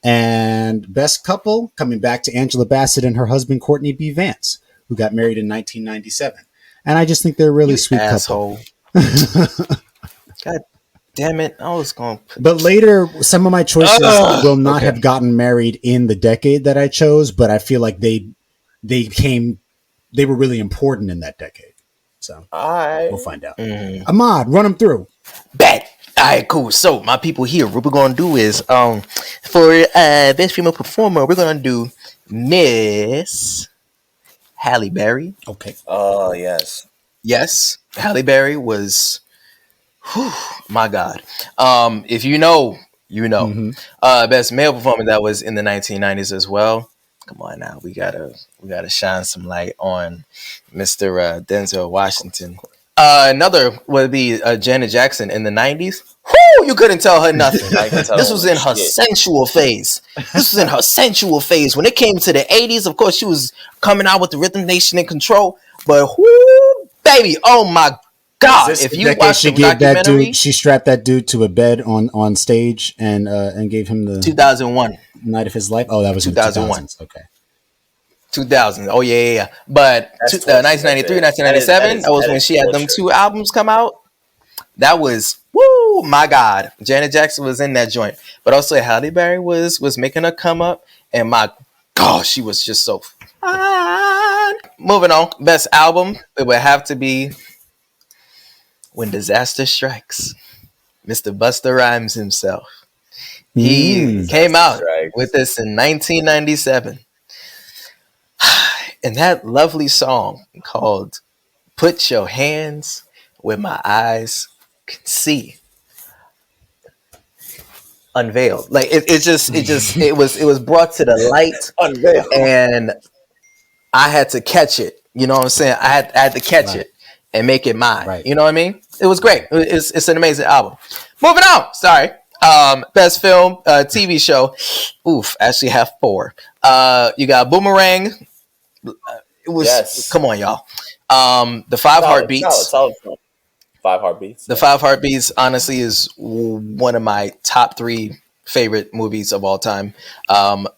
And best couple, coming back to Angela Bassett and her husband, Courtney B. Vance, who got married in 1997. And I just think they're a really sweet couple. God damn it. I was going to... But later, some of my choices will not have gotten married in the decade that I chose, but I feel like they were really important in that decade. So we'll find out. Ahmad, run them through. Bet. All right, cool. So my people here, what we're going to do is for best female performer, we're going to do Miss Halle Berry. Okay. Oh, yes. Yes. Halle Berry was, my God. If you know, you know. Mm-hmm. Best male performer that was in the 1990s as well. Come on now, we gotta shine some light on Mr. Denzel Washington. Another would be Janet Jackson in the 90s. Whoo, you couldn't tell her nothing. This was in her sensual phase. When it came to the 80s, of course, she was coming out with the Rhythm Nation in control. But whoo, baby, oh my God! If you watch the documentary, she strapped that dude to a bed on stage and gave him the 2001 night of his life. Oh, that was 2001. In the 2000s. Okay. 2000. Oh yeah. But 1993, 1997. That was when she had them two albums come out. That was woo, my God. Janet Jackson was in that joint, but also Halle Berry was making her come up, and my gosh, she was just so fun. Moving on, best album it would have to be When Disaster Strikes. Mr. Busta Rhymes himself. He came out with this in 1997. And that lovely song called Put Your Hands Where My Eyes Can See. Unveiled. Like it was brought to the light. Unveiled. And I had to catch it. You know what I'm saying? I had to catch it and make it mine. Right. You know what I mean? It was great. It's an amazing album. Moving on. Sorry. Best film, TV show. Oof, actually have 4. You got Boomerang. It was come on, y'all. The Five Heartbeats. Solid. 5 Heartbeats. The 5 Heartbeats, honestly, is one of my top 3 favorite movies of all time.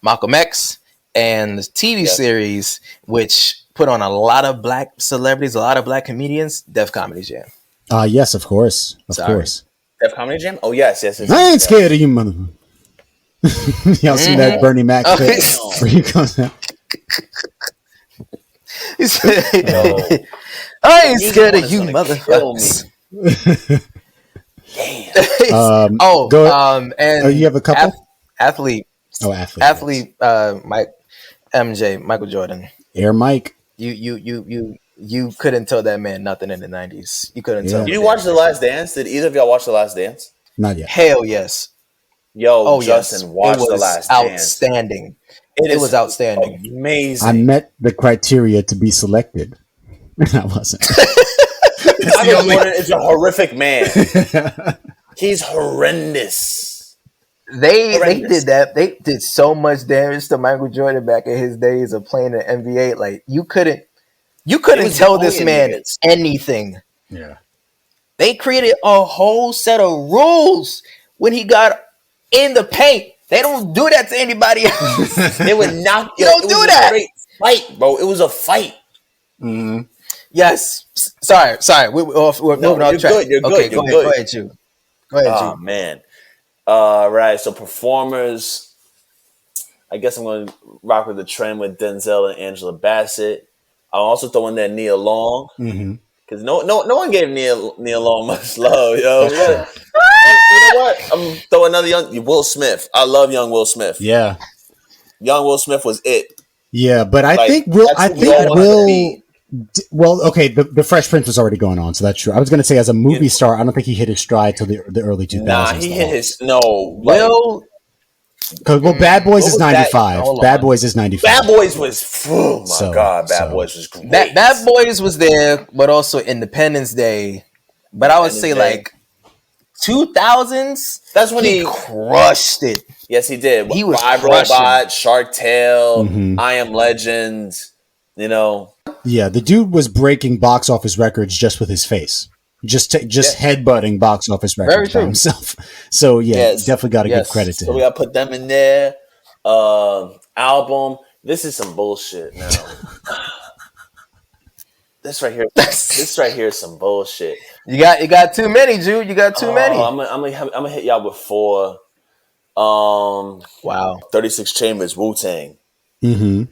Malcolm X and the TV series, which put on a lot of black celebrities, a lot of black comedians. Def Comedy Jam. Yes, of course, of course. Def Comedy Jam. Oh yes. I ain't scared of you, mother. Y'all see that Bernie Mac clip where he comes out? He said, I ain't scared of you, motherfuckers. Damn. And you have a couple? Athlete. Oh, athlete. Michael Jordan. Air Mike. You couldn't tell that man nothing in the 90s. You couldn't tell. Did you watch The Last Dance? Did either of y'all watch The Last Dance? Not yet. Hell yes. Yo, Justin, watch The Last Dance. Outstanding. It was outstanding. Amazing. I met the criteria to be selected. I wasn't. Michael Jordan is a horrific man. He's horrendous. They did that. They did so much damage to Michael Jordan back in his days of playing in the NBA. Like you couldn't tell this man anything. Yeah. They created a whole set of rules when he got in the paint. They don't do that to anybody else. They would knock you. Don't do that. Fight, bro. It was a fight. Mm-hmm. Yes. Sorry. We're moving off track. You're good. Go ahead, Jude. Oh, man. Right. So performers. I guess I'm going to rock with the trend with Denzel and Angela Bassett. I'll also throw in there Nia Long. Mm-hmm. because no one gave Neil Long much love, yo. You know what? I'm throw another young Will Smith. I love young Will Smith. Yeah, young Will Smith was it. Yeah, but I think Will. Well, okay, the Fresh Prince was already going on, so that's true. I was going to say, as a movie star, I don't think he hit his stride till the early 2000s. Nah, he hit his Will. Bad Boys is 95. Bad Boys is 95. Bad Boys was, Bad Boys was great. Bad Boys was there, but also Independence Day. But I would say like 2000s. That's when he crushed it. Yes, he did. He was iRobot, Shark Tale, I Am Legend. You know. Yeah, the dude was breaking box office records just with his face, just headbutting box office records by himself. So definitely got to give credit to him. So we got to put them in there. Album. This is some bullshit now. This right here is some bullshit. You got too many, Jude. You got too many. I'm gonna hit y'all with 4. Wow. 36 Chambers, Wu-Tang. Mm-hmm.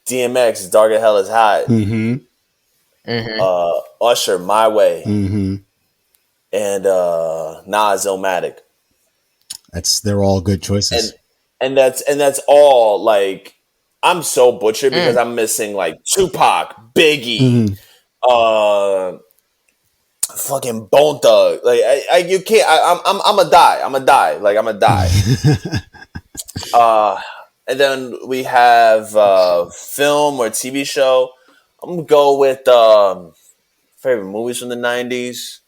DMX, Dark as Hell is Hot. Mm-hmm. Usher, My Way. Mm-hmm. And Nas, Illmatic. They're all good choices. And that's all like I'm so butchered because I'm missing like Tupac, Biggie, fucking Bone Thug. Like you can't. I'm a die. Like I'm a die. And then we have film or TV show. I'm gonna go with favorite movies from the 90s.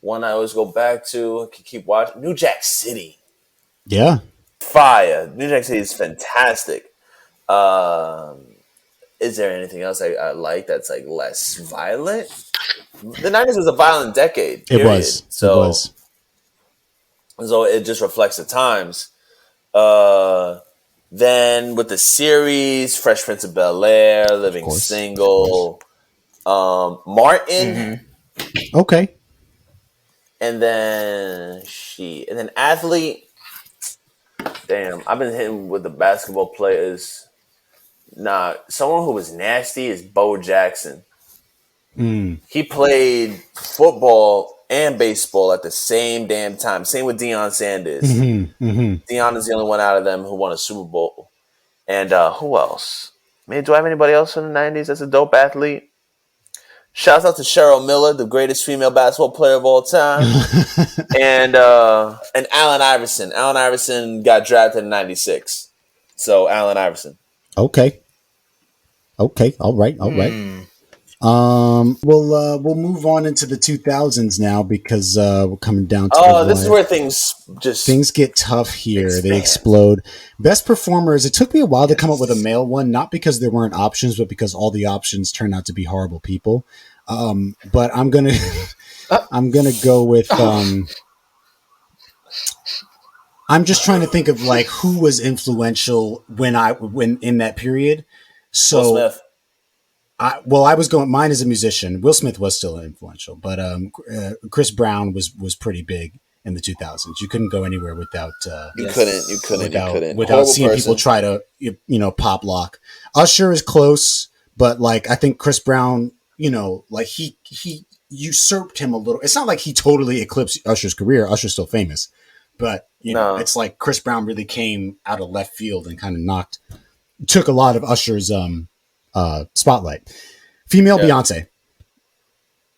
One I always go back to. I can keep watching. New Jack City. Yeah. Fire. New Jack City is fantastic. Is there anything else I like that's like less violent? The 90s was a violent decade. Period. It was. So it just reflects the times. Then with the series, Fresh Prince of Bel-Air, Living Single, Martin. Okay. And then athlete. Damn, I've been hitting with the basketball players. Nah, someone who was nasty is Bo Jackson. He played football and baseball at the same damn time. Same with Deion Sanders. Deion is the only one out of them who won a Super Bowl. And who else? Man, do I have anybody else from the 90s that's a dope athlete? Shouts out to Cheryl Miller, the greatest female basketball player of all time. and Allen Iverson. Allen Iverson got drafted in 96. So Allen Iverson. Okay. All right. We'll move on into the 2000s now because we're coming down to this is where things get tough here. Expand. They explode. Best performers. It took me a while to come up with a male one, not because there weren't options, but because all the options turned out to be horrible people. But I'm gonna go with. I'm just trying to think of like who was influential when in that period. So. Will Smith. I was going. Mine is a musician. Will Smith was still influential, but Chris Brown was pretty big in the 2000s. You couldn't go anywhere without. You couldn't without seeing people try to pop lock. Usher is close, but like I think Chris Brown, like he usurped him a little. It's not like he totally eclipsed Usher's career. Usher's still famous, but it's like Chris Brown really came out of left field and kind of took a lot of Usher's spotlight. Female Beyonce.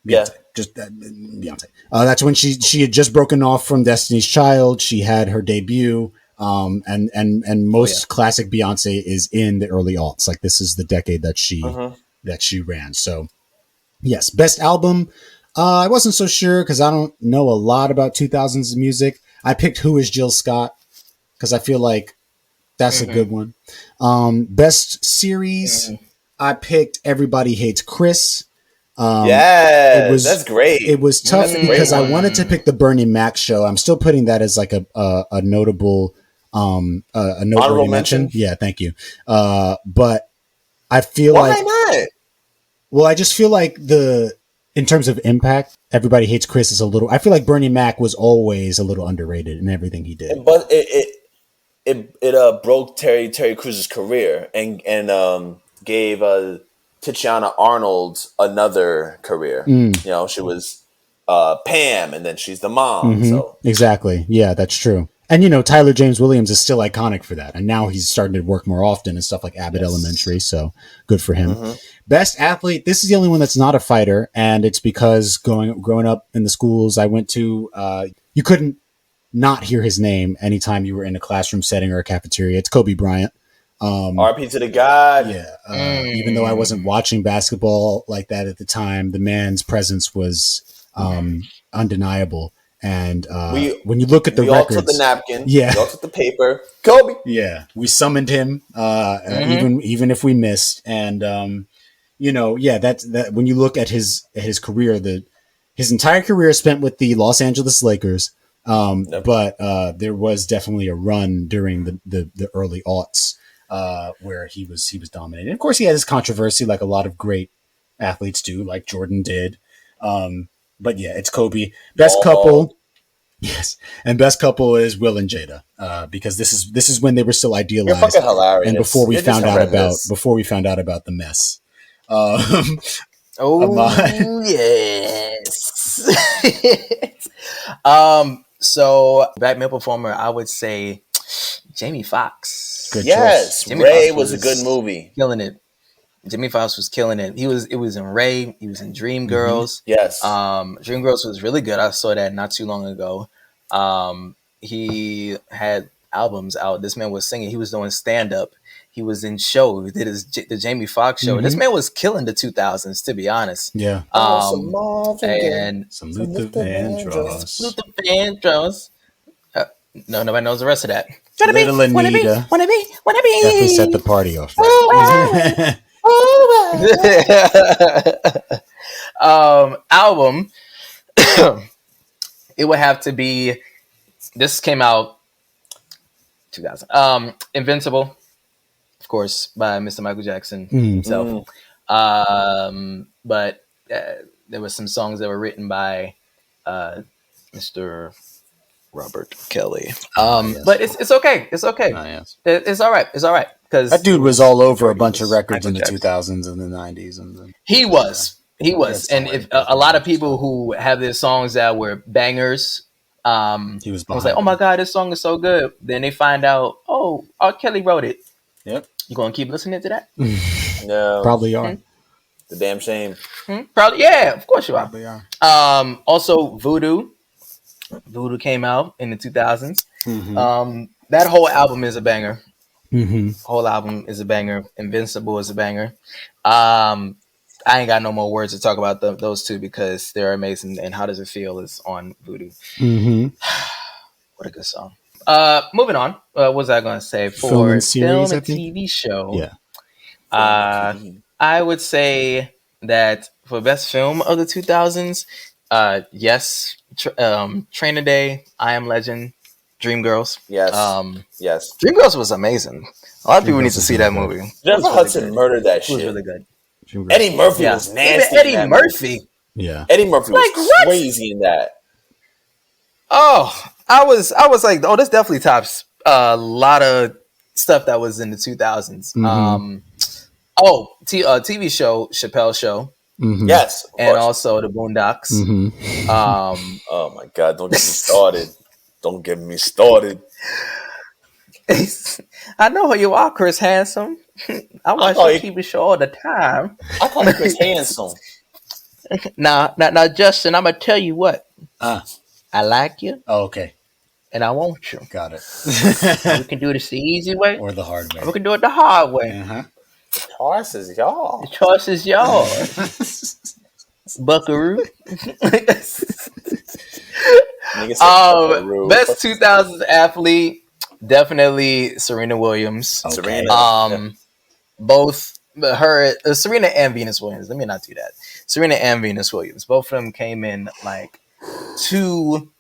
Just Beyonce. That's when she had just broken off from Destiny's Child. She had her debut. And most classic Beyonce is in the early aughts. Like this is the decade that she ran. So yes, best album. I wasn't so sure because I don't know a lot about 2000s music. I picked Who Is Jill Scott because I feel like that's a good one. Best series. I picked Everybody Hates Chris. That's great. It was tough because I wanted to pick the Bernie Mac show. I'm still putting that as like a notable honorable mention. Yeah, thank you. But I feel why not? Well, I just feel like in terms of impact, Everybody Hates Chris is a little. I feel like Bernie Mac was always a little underrated in everything he did. But it broke Terry Cruz's career and gave Tiziana Arnold's another career. You know, she was Pam, and then she's the mom. So exactly, yeah, that's true. And you know, Tyler James Williams is still iconic for that, and now he's starting to work more often and stuff like Abbott Elementary. So good for him. Best athlete. This is the only one that's not a fighter, and it's because growing up in the schools I went to, you couldn't not hear his name anytime you were in a classroom setting or a cafeteria. It's Kobe Bryant. RP to the God. Yeah. Even though I wasn't watching basketball like that at the time, the man's presence was undeniable. And when you look at the records, all took the napkin. Yeah. We all took the paper. Kobe. Yeah. We summoned him, even if we missed. And, you know, yeah, that when you look at his career, his entire career spent with the Los Angeles Lakers. But there was definitely a run during the early aughts where he was dominating. Of course, he had his controversy, like a lot of great athletes do, like Jordan did. But yeah, it's Kobe. Best couple, yes, and best couple is Will and Jada, because this is when they were still idealized. You're fucking hilarious. And before we found out about the mess. Oh yes. So back male performer, I would say Jamie Foxx. Good yes, choice. Ray was a good movie. Killing it. Jamie Foxx was killing it. It was in Ray. He was in Dreamgirls. Yes. Dreamgirls was really good. I saw that not too long ago. He had albums out. This man was singing. He was doing stand up. He was in show. He did the Jamie Foxx show. This man was killing the 2000s, to be honest. Yeah. And some Luther Vandross. Luther Vandross. No, nobody knows the rest of that. Little Anita. Wanna be. Definitely set the party off. Right? Album. It would have to be. This came out 2000. Invincible, of course, by Mr. Michael Jackson himself. But there were some songs that were written by Mr. Robert Kelly. But it's okay. It's okay. Yes. It's all right. It's all right. Because that dude was all over a bunch of records in the 2000s and the 90s. He was. And if a lot of people who have their songs that were bangers, he was like, oh my God, this song is so good. Then they find out, oh, R. Kelly wrote it. Yep. You gonna keep listening to that? No. Probably are. The damn shame. Probably, yeah, of course you are. Probably are. Also, Voodoo. Voodoo came out in the 2000s. That whole album is a banger. Whole album is a banger. Invincible is a banger. I ain't got no more words to talk about those two because they're amazing. And How Does It Feel is on Voodoo. What a good song. Moving on. What was I going to say? For film and TV show. Yeah. I would say that for best film of the 2000s, yes, Training Day, I Am Legend, Dreamgirls. Yes. Yes. Dreamgirls was amazing. A lot of people need to see that movie. Jennifer Hudson murdered that shit. It was really good. Eddie Murphy was nasty. Even Eddie Murphy. Yeah. Eddie Murphy was crazy in that. Oh, I was like, oh, this definitely tops a lot of stuff that was in the 2000s. TV show, Chappelle Show. Yes. And also the Boondocks. Oh my God, don't get me started. Don't get me started. I know who you are, Chris Handsome. I watch your TV show all the time. I call you Chris Handsome. Now, Justin, I'm gonna tell you what. I like you. Oh, okay. And I want you. Got it. We can do this the easy way or the hard way. We can do it the hard way. The choice is yours. The choice is yours. Buckaroo. Best 2000s athlete, definitely Serena Williams. Okay. Serena. Both her, Serena and Venus Williams. Let me not do that. Serena and Venus Williams. Both of them came in like two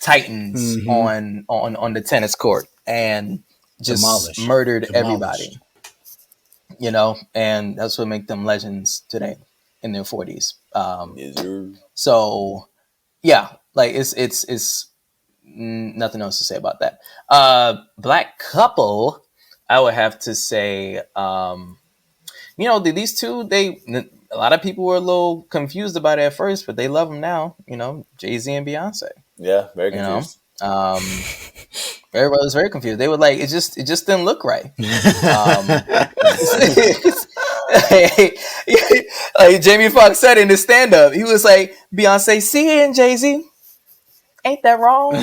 titans on the tennis court and just murdered everybody. You know, and that's what make them legends today in their 40s. So yeah, like it's nothing else to say about that. Black couple, I would have to say, these two, a lot of people were a little confused about it at first, but they love them now. Jay-Z and Beyonce. Yeah, very confused. Everybody was very confused. They were like, it just didn't look right. Like Jamie Foxx said in his stand-up, he was like, Beyonce, see it in Jay-Z. Ain't that wrong?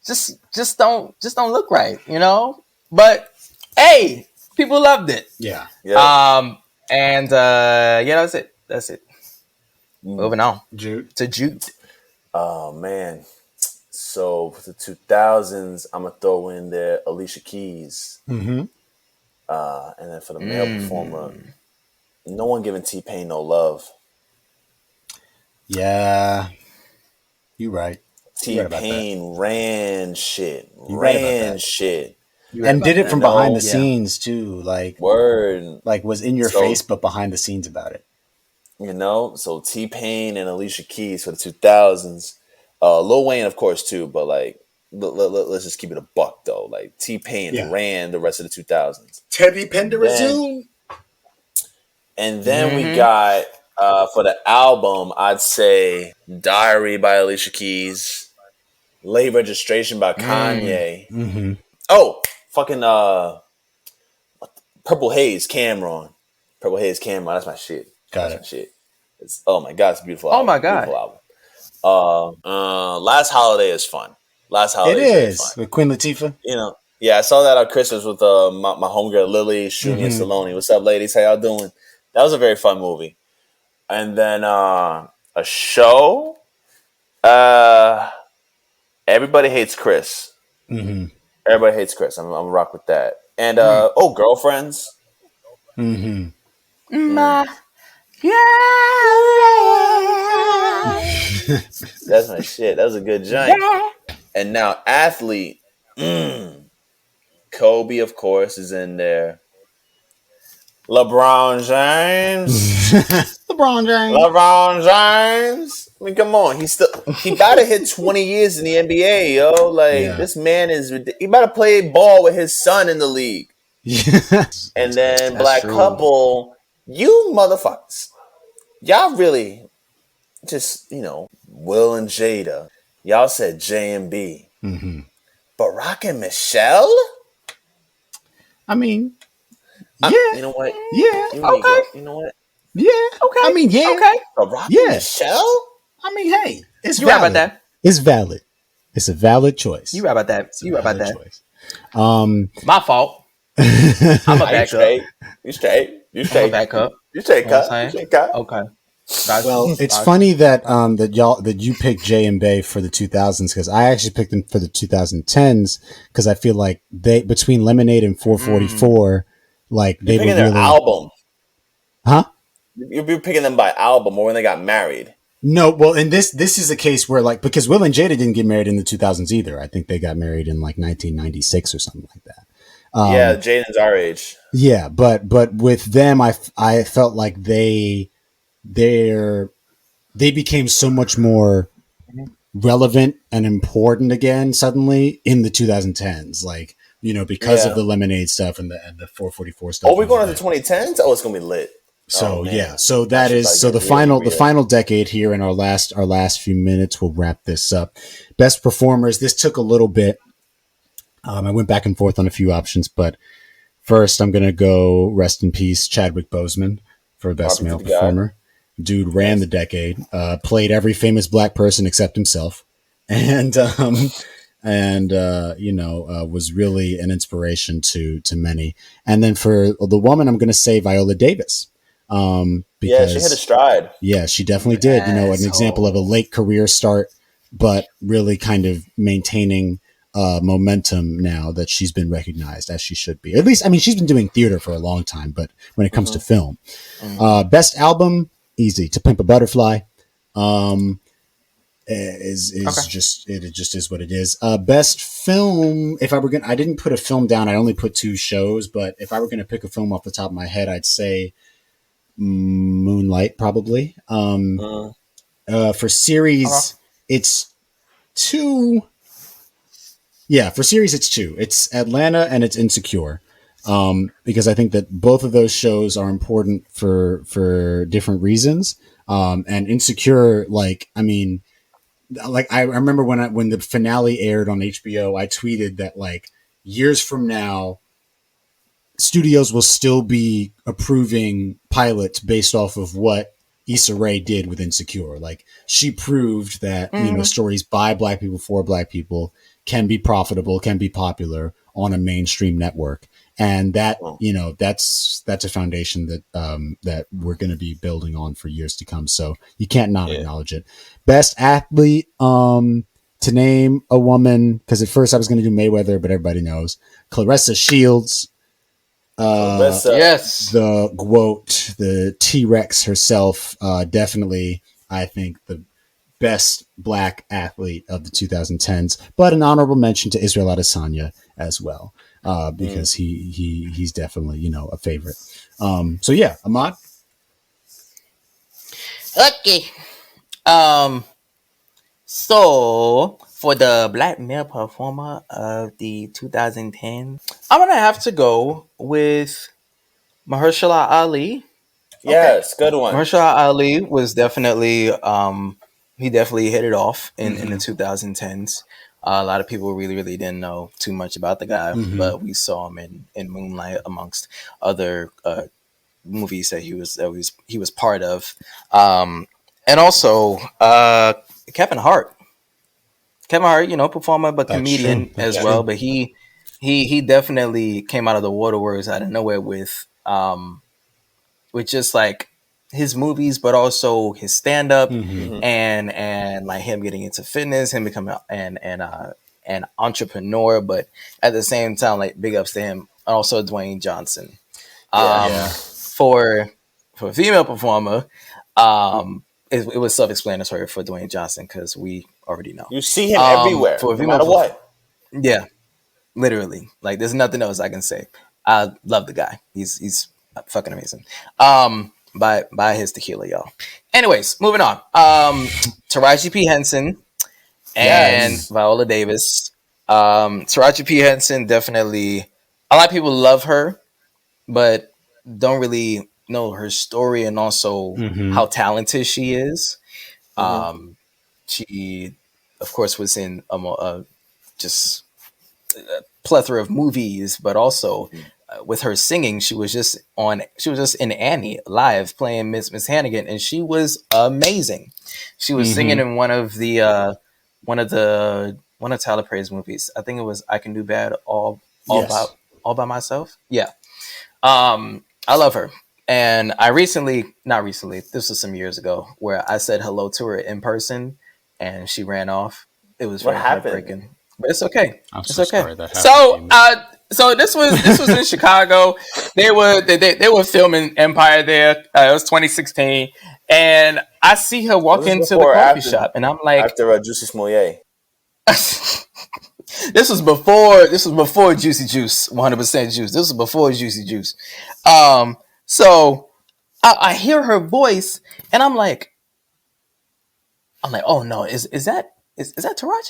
just don't look right, But hey, people loved it. Yeah. And that's it. Moving on. Jude. To Jude. Oh man. So for the 2000s, I'm gonna throw in there Alicia Keys. Mm-hmm. And then for the male performer, no one giving T-Pain no love. Yeah. You right. T-Pain ran shit. And did it from behind the scenes too. Like word. Like was in your face, but behind the scenes about it. So T-Pain and Alicia Keys for the 2000s. Lil Wayne, of course, too, but like let's just keep it a buck though. Like T-Pain ran the rest of the 2000s. Teddy Penderzoon. And then we got for the album, I'd say Diary by Alicia Keys, Late Registration by Kanye. Mm-hmm. Oh, fucking Purple Haze, Cameron. That's my shit. Got it. Oh my god, it's a beautiful album. Oh my god. Beautiful album. Last Holiday is fun. It is with Queen Latifah. I saw that on Christmas with my homegirl Lily, Shuni, and Saloni. What's up, ladies? How y'all doing? That was a very fun movie. And then a show. Everybody Hates Chris. Mm-hmm. Everybody Hates Chris. I'm gonna rock with that. And Girlfriends. Mm-hmm. That's my shit. That was a good joint. And now athlete. Kobe, of course, is in there. LeBron James. LeBron James. I mean, come on. He about to hit 20 years in the NBA, yo. This man he about to play ball with his son in the league. And then That's Black true. Couple, you motherfuckers. Y'all really just, Will and Jada. Y'all said J and B. Mm-hmm. Barack and Michelle? I mean, yeah. You know what? Yeah. Okay. You know what? Yeah. Okay. I mean, yeah. Okay. Barack and Michelle? I mean, hey, it's You valid. right about that? It's valid. It's a valid choice. You right about that? It's a You right about valid that? choice. My fault. I'm a back up. You straight. I'm a back up. You straight, You know what cut. I'm You saying? straight, cut. Okay. Well, it's funny that that you picked Jay and Bay for the 2000s because I actually picked them for the 2010s because I feel like they between Lemonade and 444, like they You're were picking their really album. Huh? You're picking them by album or when they got married. No, well, and this is a case where like because Will and Jada didn't get married in the 2000s either. I think they got married in like 1996 or something like that. Yeah, Jaden's our age. Yeah, but with them, I felt like they became so much more relevant and important again suddenly in the 2010s, like because of the Lemonade stuff and the 444 stuff. Oh, we're going into 2010s. Oh, it's gonna be lit. So so that is the final decade here in our last few minutes. We'll wrap this up. Best performers. This took a little bit. I went back and forth on a few options, but first I'm gonna go rest in peace Chadwick Boseman for best male performer. Dude ran the decade, played every famous black person except himself, and was really an inspiration to many. And then for the woman, I'm gonna say Viola Davis. Because, she hit a stride. Yeah, she definitely did. An example of a late career start, but really kind of maintaining momentum now that she's been recognized as she should be. At least, I mean, she's been doing theater for a long time, but when it comes to film, best album, easy. To Pimp a Butterfly, it just is what it is. Best film, I didn't put a film down. I only put 2 shows, but if I were going to pick a film off the top of my head, I'd say Moonlight probably. For series, it's 2. Yeah, for series it's 2. It's Atlanta and it's Insecure. because I think that both of those shows are important for different reasons. And Insecure, like, I mean, like I remember when the finale aired on HBO, I tweeted that like years from now, studios will still be approving pilots based off of what Issa Rae did with Insecure. Like she proved that, stories by Black people for Black people can be profitable, can be popular on a mainstream network. And that, that's a foundation that, that we're going to be building on for years to come. So you can't not acknowledge it. Best athlete, to name a woman, because at first I was going to do Mayweather, but everybody knows Clarissa Shields. Yes, the GWOAT, the T-Rex herself, definitely, I think, the best Black athlete of the 2010s, but an honorable mention to Israel Adesanya as well, because he's definitely, a favorite. So yeah, Ahmad. Okay. So for the Black male performer of the 2010, I'm gonna have to go with Mahershala Ali. Yes, good one. Mahershala Ali was definitely he definitely hit it off in the 2010s. A lot of people really didn't know too much about the guy, but we saw him in Moonlight amongst other movies that he was part of, and also Kevin Hart. Kevin Hart, performer but comedian as well, but he definitely came out of the waterworks out of nowhere with just like his movies, but also his stand up and like him getting into fitness, him becoming an entrepreneur, but at the same time, like big ups to him. Also Dwayne Johnson. For a female performer, it was self-explanatory for Dwayne Johnson because we already know. You see him everywhere, no matter what. Yeah, literally. Like there's nothing else I can say. I love the guy. He's fucking amazing. Buy his tequila, y'all. Anyways, moving on. Taraji P. Henson and Viola Davis. Taraji P. Henson, definitely, a lot of people love her, but don't really know her story and also how talented she is. She, of course, was in just a plethora of movies, but also with her singing, she was just in Annie live playing Miss Hannigan, and she was amazing. She was singing in one of Tyler Perry's movies. I think it was I Can Do Bad all by myself. Yeah. I love her. And not recently, this was some years ago, where I said hello to her in person and she ran off. It was very heartbreaking. But it's okay. It's okay. So this was in Chicago. They were filming Empire there. It was 2016, and I see her walk into the coffee shop, and I'm like, after Juicy Smollett. This was before Juicy Juice, 100% Juice. This was before Juicy Juice. So I hear her voice, and I'm like, oh no, is that Taraji?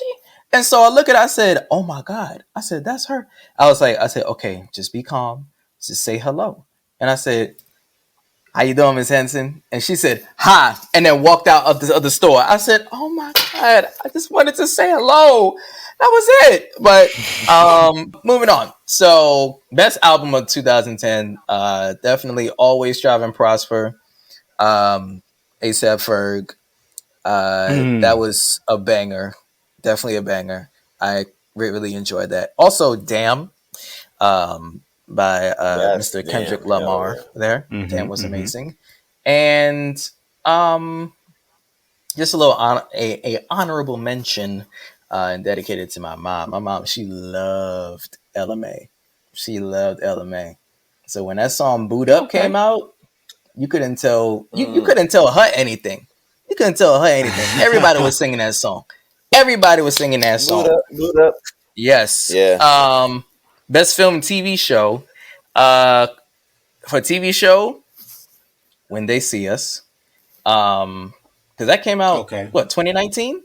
And so I look at her, I said, oh my God. I said, that's her. I said, okay, just be calm. Just say hello. And I said, how you doing, Miss Henson? And she said, hi. And then walked out of the store. I said, oh my God, I just wanted to say hello. That was it. But moving on. So best album of 2010, definitely Always Strive and Prosper. A$AP Ferg. That was a banger. Definitely a banger. I really enjoyed that. Also, Damn, by Mr. Kendrick Lamar. There, Damn was amazing. And just a little a honorable mention, and dedicated to my mom. My mom, she loved LMA. She loved LMA. So when that song "Boot Up" came out, you couldn't tell you couldn't tell her anything. You couldn't tell her anything. Everybody was singing that song. Everybody was singing that song. Boot up. Yes. Yeah. Best film and TV show. For TV show, When They See Us. Because that came out, 2019?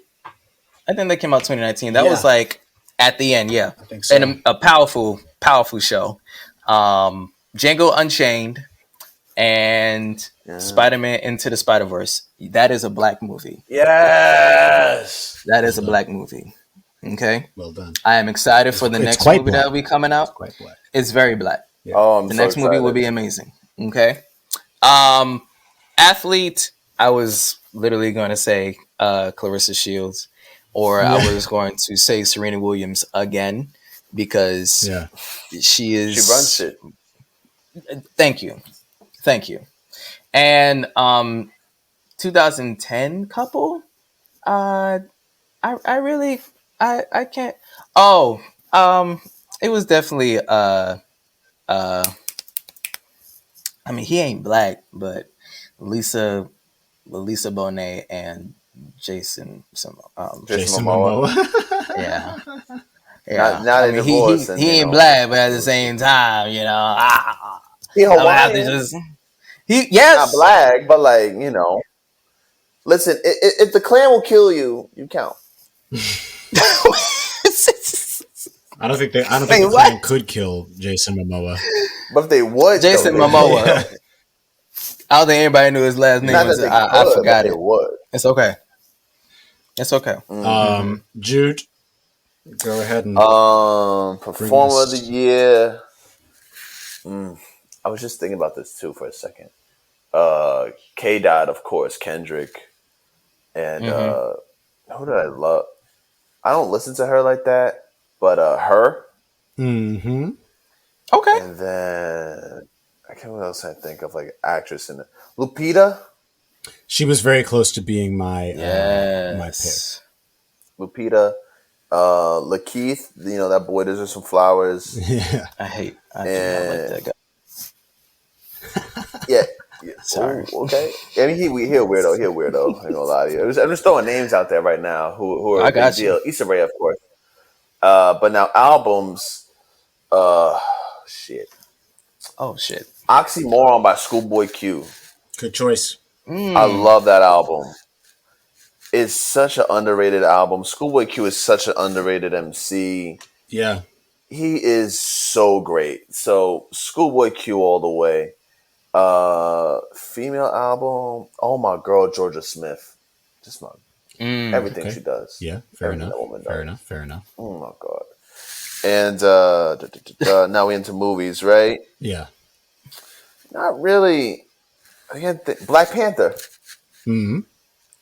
I think that came out 2019. That was like at the end, yeah. I think so. And a powerful, powerful show. Django Unchained, and Spider-Man Into the Spider-Verse. That is a black movie. Yes, that is a black movie. Okay, well done. I am excited for the next movie that will be coming out. It's quite black. It's very black. Yeah. Oh, I'm the so next movie will be amazing. Okay. Athlete, I was literally going to say Clarissa Shields, or I was going to say Serena Williams again, because she runs it. Thank you. And 2010 couple, I can't. It was definitely I mean, he ain't black, but Lisa Bonet and Jason Momoa. Yeah. Not I mean, he ain't black, but at the same time, he Hawaiian. Yes, not black, but like, listen, if the Klan will kill you, you count. I don't think the Klan could kill Jason Momoa. But if they would, Jason Momoa. I don't think anybody knew his last name. I forgot it. Would. It's okay. Mm-hmm. Jude, go ahead and performer of the year. I was just thinking about this too for a second. K-Dot, of course, Kendrick, and who did I love? I don't listen to her like that, but her. Mm-hmm. Okay. And then I can't. What else I think of, like actress in it? Lupita. She was very close to being my my pick. Lupita, Lakeith. That boy deserves some flowers. Yeah. I do not like that guy. Yeah. Sorry. Ooh, okay. I mean, he a weirdo. I ain't gonna lie to you. I'm just throwing names out there right now who are a big deal. Issa Rae, of course. But now albums. Shit. Oh shit. Oxymoron by Schoolboy Q. Good choice. I love that album. It's such an underrated album. Schoolboy Q is such an underrated MC. Yeah. He is so great. So Schoolboy Q all the way. Female album. Oh, my girl Georgia Smith. Just my everything she does. Yeah, fair enough. Oh my god. And now we into movies, right? Yeah. Not really. Black Panther. Mm-hmm.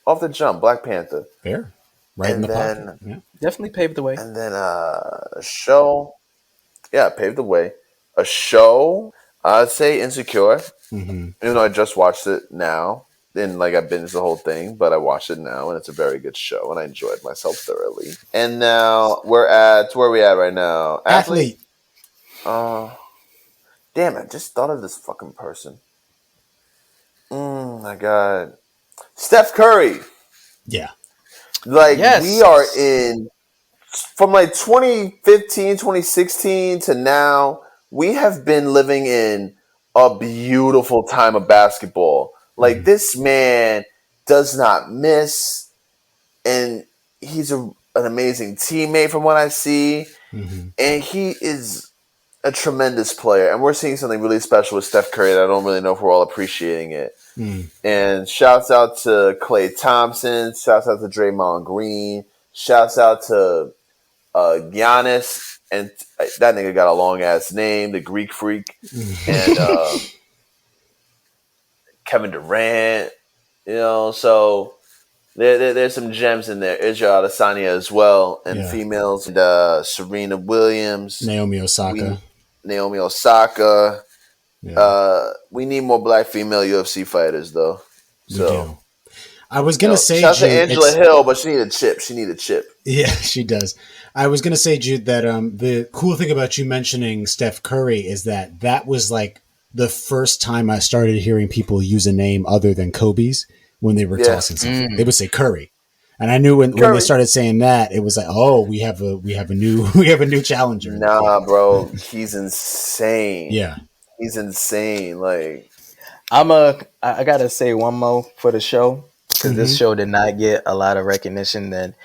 Off the jump, Black Panther. Fair. Right in the pocket. Yeah. Definitely paved the way. And then a show. Yeah, paved the way. A show. I'd say Insecure. Mm-hmm. Even though I just watched it now. And I binged the whole thing, but I watched it now, and it's a very good show, and I enjoyed myself thoroughly. And now where are we at right now? Athlete. Damn, I just thought of this fucking person. My God. Steph Curry. Yeah. We are in, from 2015, 2016 to now, we have been living in a beautiful time of basketball. This man does not miss, and he's an amazing teammate from what I see, and he is a tremendous player. And we're seeing something really special with Steph Curry that I don't really know if we're all appreciating it. And shouts out to Klay Thompson, shouts out to Draymond Green, shouts out to Giannis, and that nigga got a long-ass name, the Greek Freak, and Kevin Durant, so there's some gems in there. Israel Adesanya as well, and females, and Serena Williams, Naomi Osaka. Yeah. We need more black female UFC fighters, though. So I was gonna say, shout out to Angela Hill, but she need a chip. Yeah, she does. I was gonna say, Jude, that the cool thing about you mentioning Steph Curry is that was the first time I started hearing people use a name other than Kobe's when they were tossing something. They would say Curry, and I knew when they started saying that, it was like, oh, we have a new challenger. Nah, bro, he's insane. Yeah, he's insane. I gotta say one more for the show, because this show did not get a lot of recognition that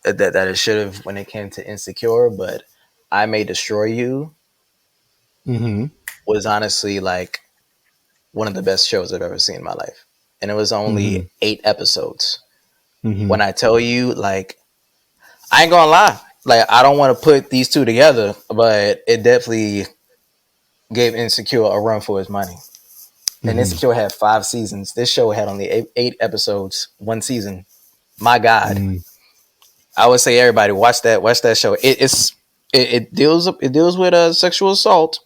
it should have when it came to Insecure, but I May Destroy You was honestly like one of the best shows I've ever seen in my life. And it was only 8 episodes. When I tell you, like, I ain't gonna lie, like, I don't want to put these two together, but it definitely gave Insecure a run for his money. And Insecure had 5 seasons. This show had only 8 episodes, 1 season. My God. I would say everybody watch that show. It deals with sexual assault,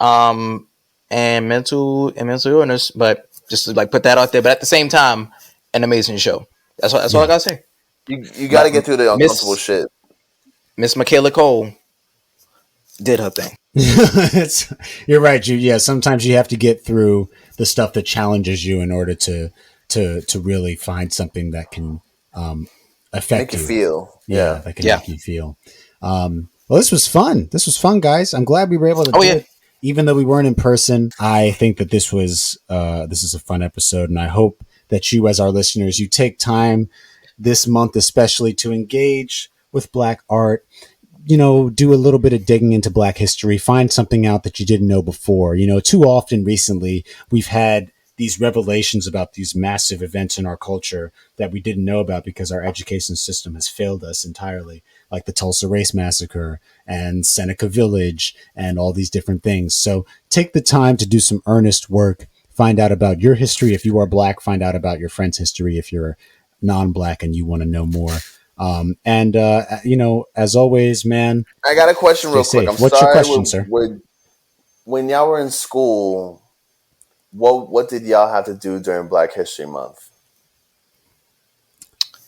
and mental illness, but just to like put that out there. But at the same time, an amazing show. That's all I gotta say. You got to get through the uncomfortable shit. Miss Michaela Cole did her thing. You're right, Jude. Yeah, sometimes you have to get through the stuff that challenges you in order to really find something that can affect you feel. Yeah, that can make you feel. Well, this was fun. This was fun, guys. I'm glad we were able to do it. Even though we weren't in person, I think that this is a fun episode, and I hope that you, as our listeners, you take time this month especially to engage with Black art. You know, do a little bit of digging into Black history, find something out that you didn't know before. You know, too often recently, we've had these revelations about these massive events in our culture that we didn't know about because our education system has failed us entirely, like the Tulsa Race Massacre and Seneca Village and all these different things. So take the time to do some earnest work, find out about your history. If you are Black, find out about your friend's history. If you're non-Black and you want to know more. You know, as always, man, I got a question real quick. What's your question, sir? When y'all were in school, what did y'all have to do during Black History Month?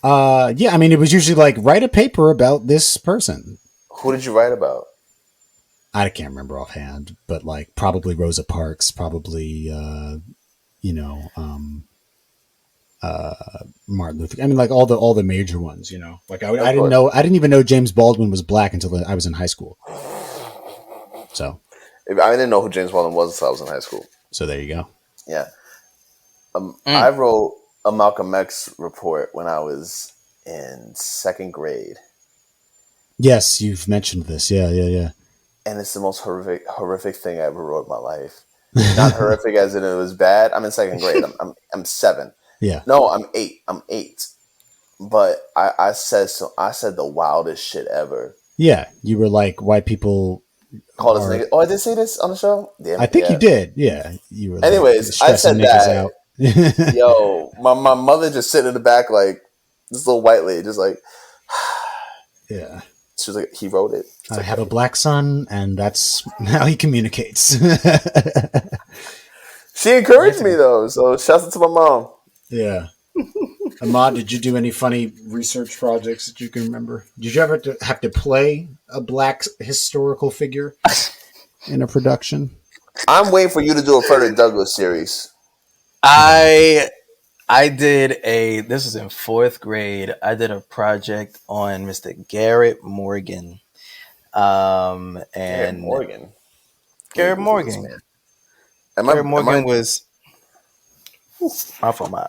Yeah, I mean, it was usually like write a paper about this person. Who did you write about? I can't remember offhand, but like probably Rosa Parks, probably Martin Luther. I mean, like all the major ones. You know, like I didn't even know James Baldwin was Black until I was in high school. So I didn't know who James Baldwin was until I was in high school. So there you go. Yeah. I wrote a Malcolm X report when I was in 2nd grade. Yes, you've mentioned this. Yeah. And it's the most horrific thing I ever wrote in my life. Not horrific as in it was bad. I'm in 2nd grade. I'm 7. Yeah. No, I'm 8. But I said the wildest shit ever. Yeah, you were like white people. Call us niggas. Oh, I did say this on the show? Damn, I think you did. Yeah. You were. Anyways, I said that. Yo, my mother just sitting in the back like this little white lady, just like. Yeah. She was like, he wrote it. I have a Black son, and that's how he communicates. She encouraged me though, so shout out to my mom. Yeah. Ahmad, did you do any funny research projects that you can remember? Did you ever have to play a Black historical figure in a production? I'm waiting for you to do a Frederick Douglass series. I did this was in 4th grade. I did a project on Mr. Garrett Morgan. Garrett Morgan. Garrett Morgan was my fault, my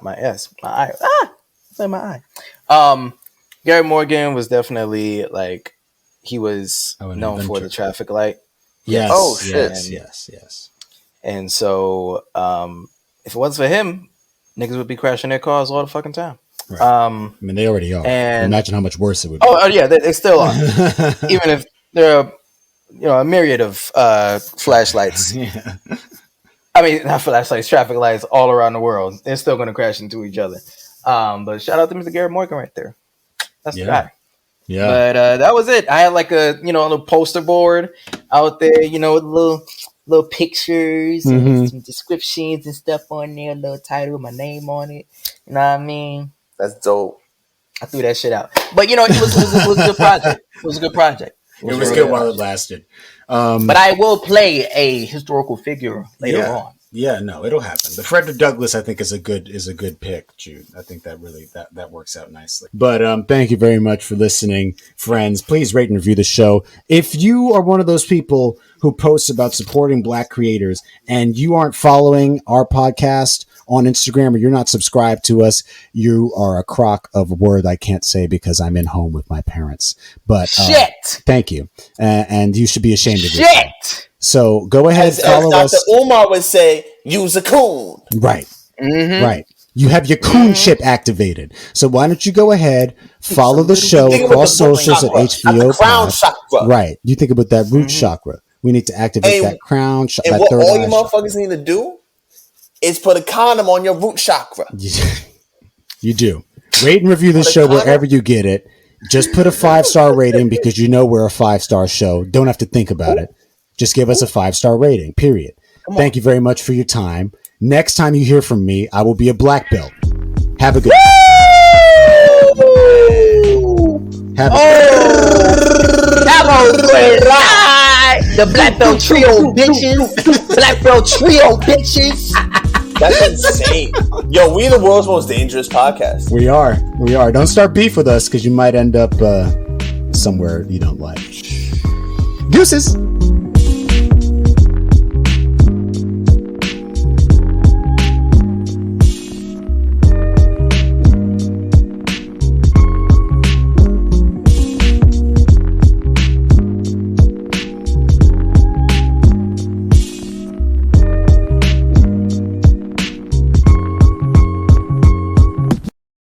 eye. Garrett Morgan was definitely like he was known for the traffic light. Yes. Oh shit. Yes. And so if it wasn't for him, niggas would be crashing their cars all the fucking time. Right. I mean, they already are. And imagine how much worse it would be. Oh yeah, they still are. Even if there are, a myriad of flashlights. Yeah. I mean, not flashlights, traffic lights all around the world. They're still going to crash into each other. But shout out to Mr. Garrett Morgan right there. That's the guy. Yeah. But that was it. I had like a little poster board out there, with little pictures and some descriptions and stuff on there, a little title, my name on it. You know what I mean? That's dope. I threw that shit out. But it was a good project. It was a good project. It was good while it lasted. But I will play a historical figure later on. Yeah, no, it'll happen. The Frederick Douglass, I think, is a good pick, Jude. I think that really that works out nicely. But thank you very much for listening, friends. Please rate and review the show. If you are one of those people who posts about supporting Black creators and you aren't following our podcast on Instagram or you're not subscribed to us, you are a crock of a word I can't say because I'm in home with my parents. But shit. Thank you, and you should be ashamed of yourself. Shit. So go ahead, follow Dr. us. Umar would say, use a coon. Right. Right. You have your coonship activated. So why don't you go ahead, follow the show across socials at HBO. Crown chakra. Right. You think about that root chakra. We need to activate that crown chakra. And what all you motherfuckers need to do is put a condom on your root chakra. You do. Rate and review the show wherever you get it. Just put a 5-star rating because you know we're a 5-star show. Don't have to think about it. Just give us a 5-star rating, period. Thank you very much for your time. Next time you hear from me, I will be a black belt. Have a good Have a great ride. The Black Belt Trio, bitches. Black Belt Trio, bitches. That's insane. Yo, we the world's most dangerous podcast. We are. Don't start beef with us because you might end up somewhere you don't like. Deuces.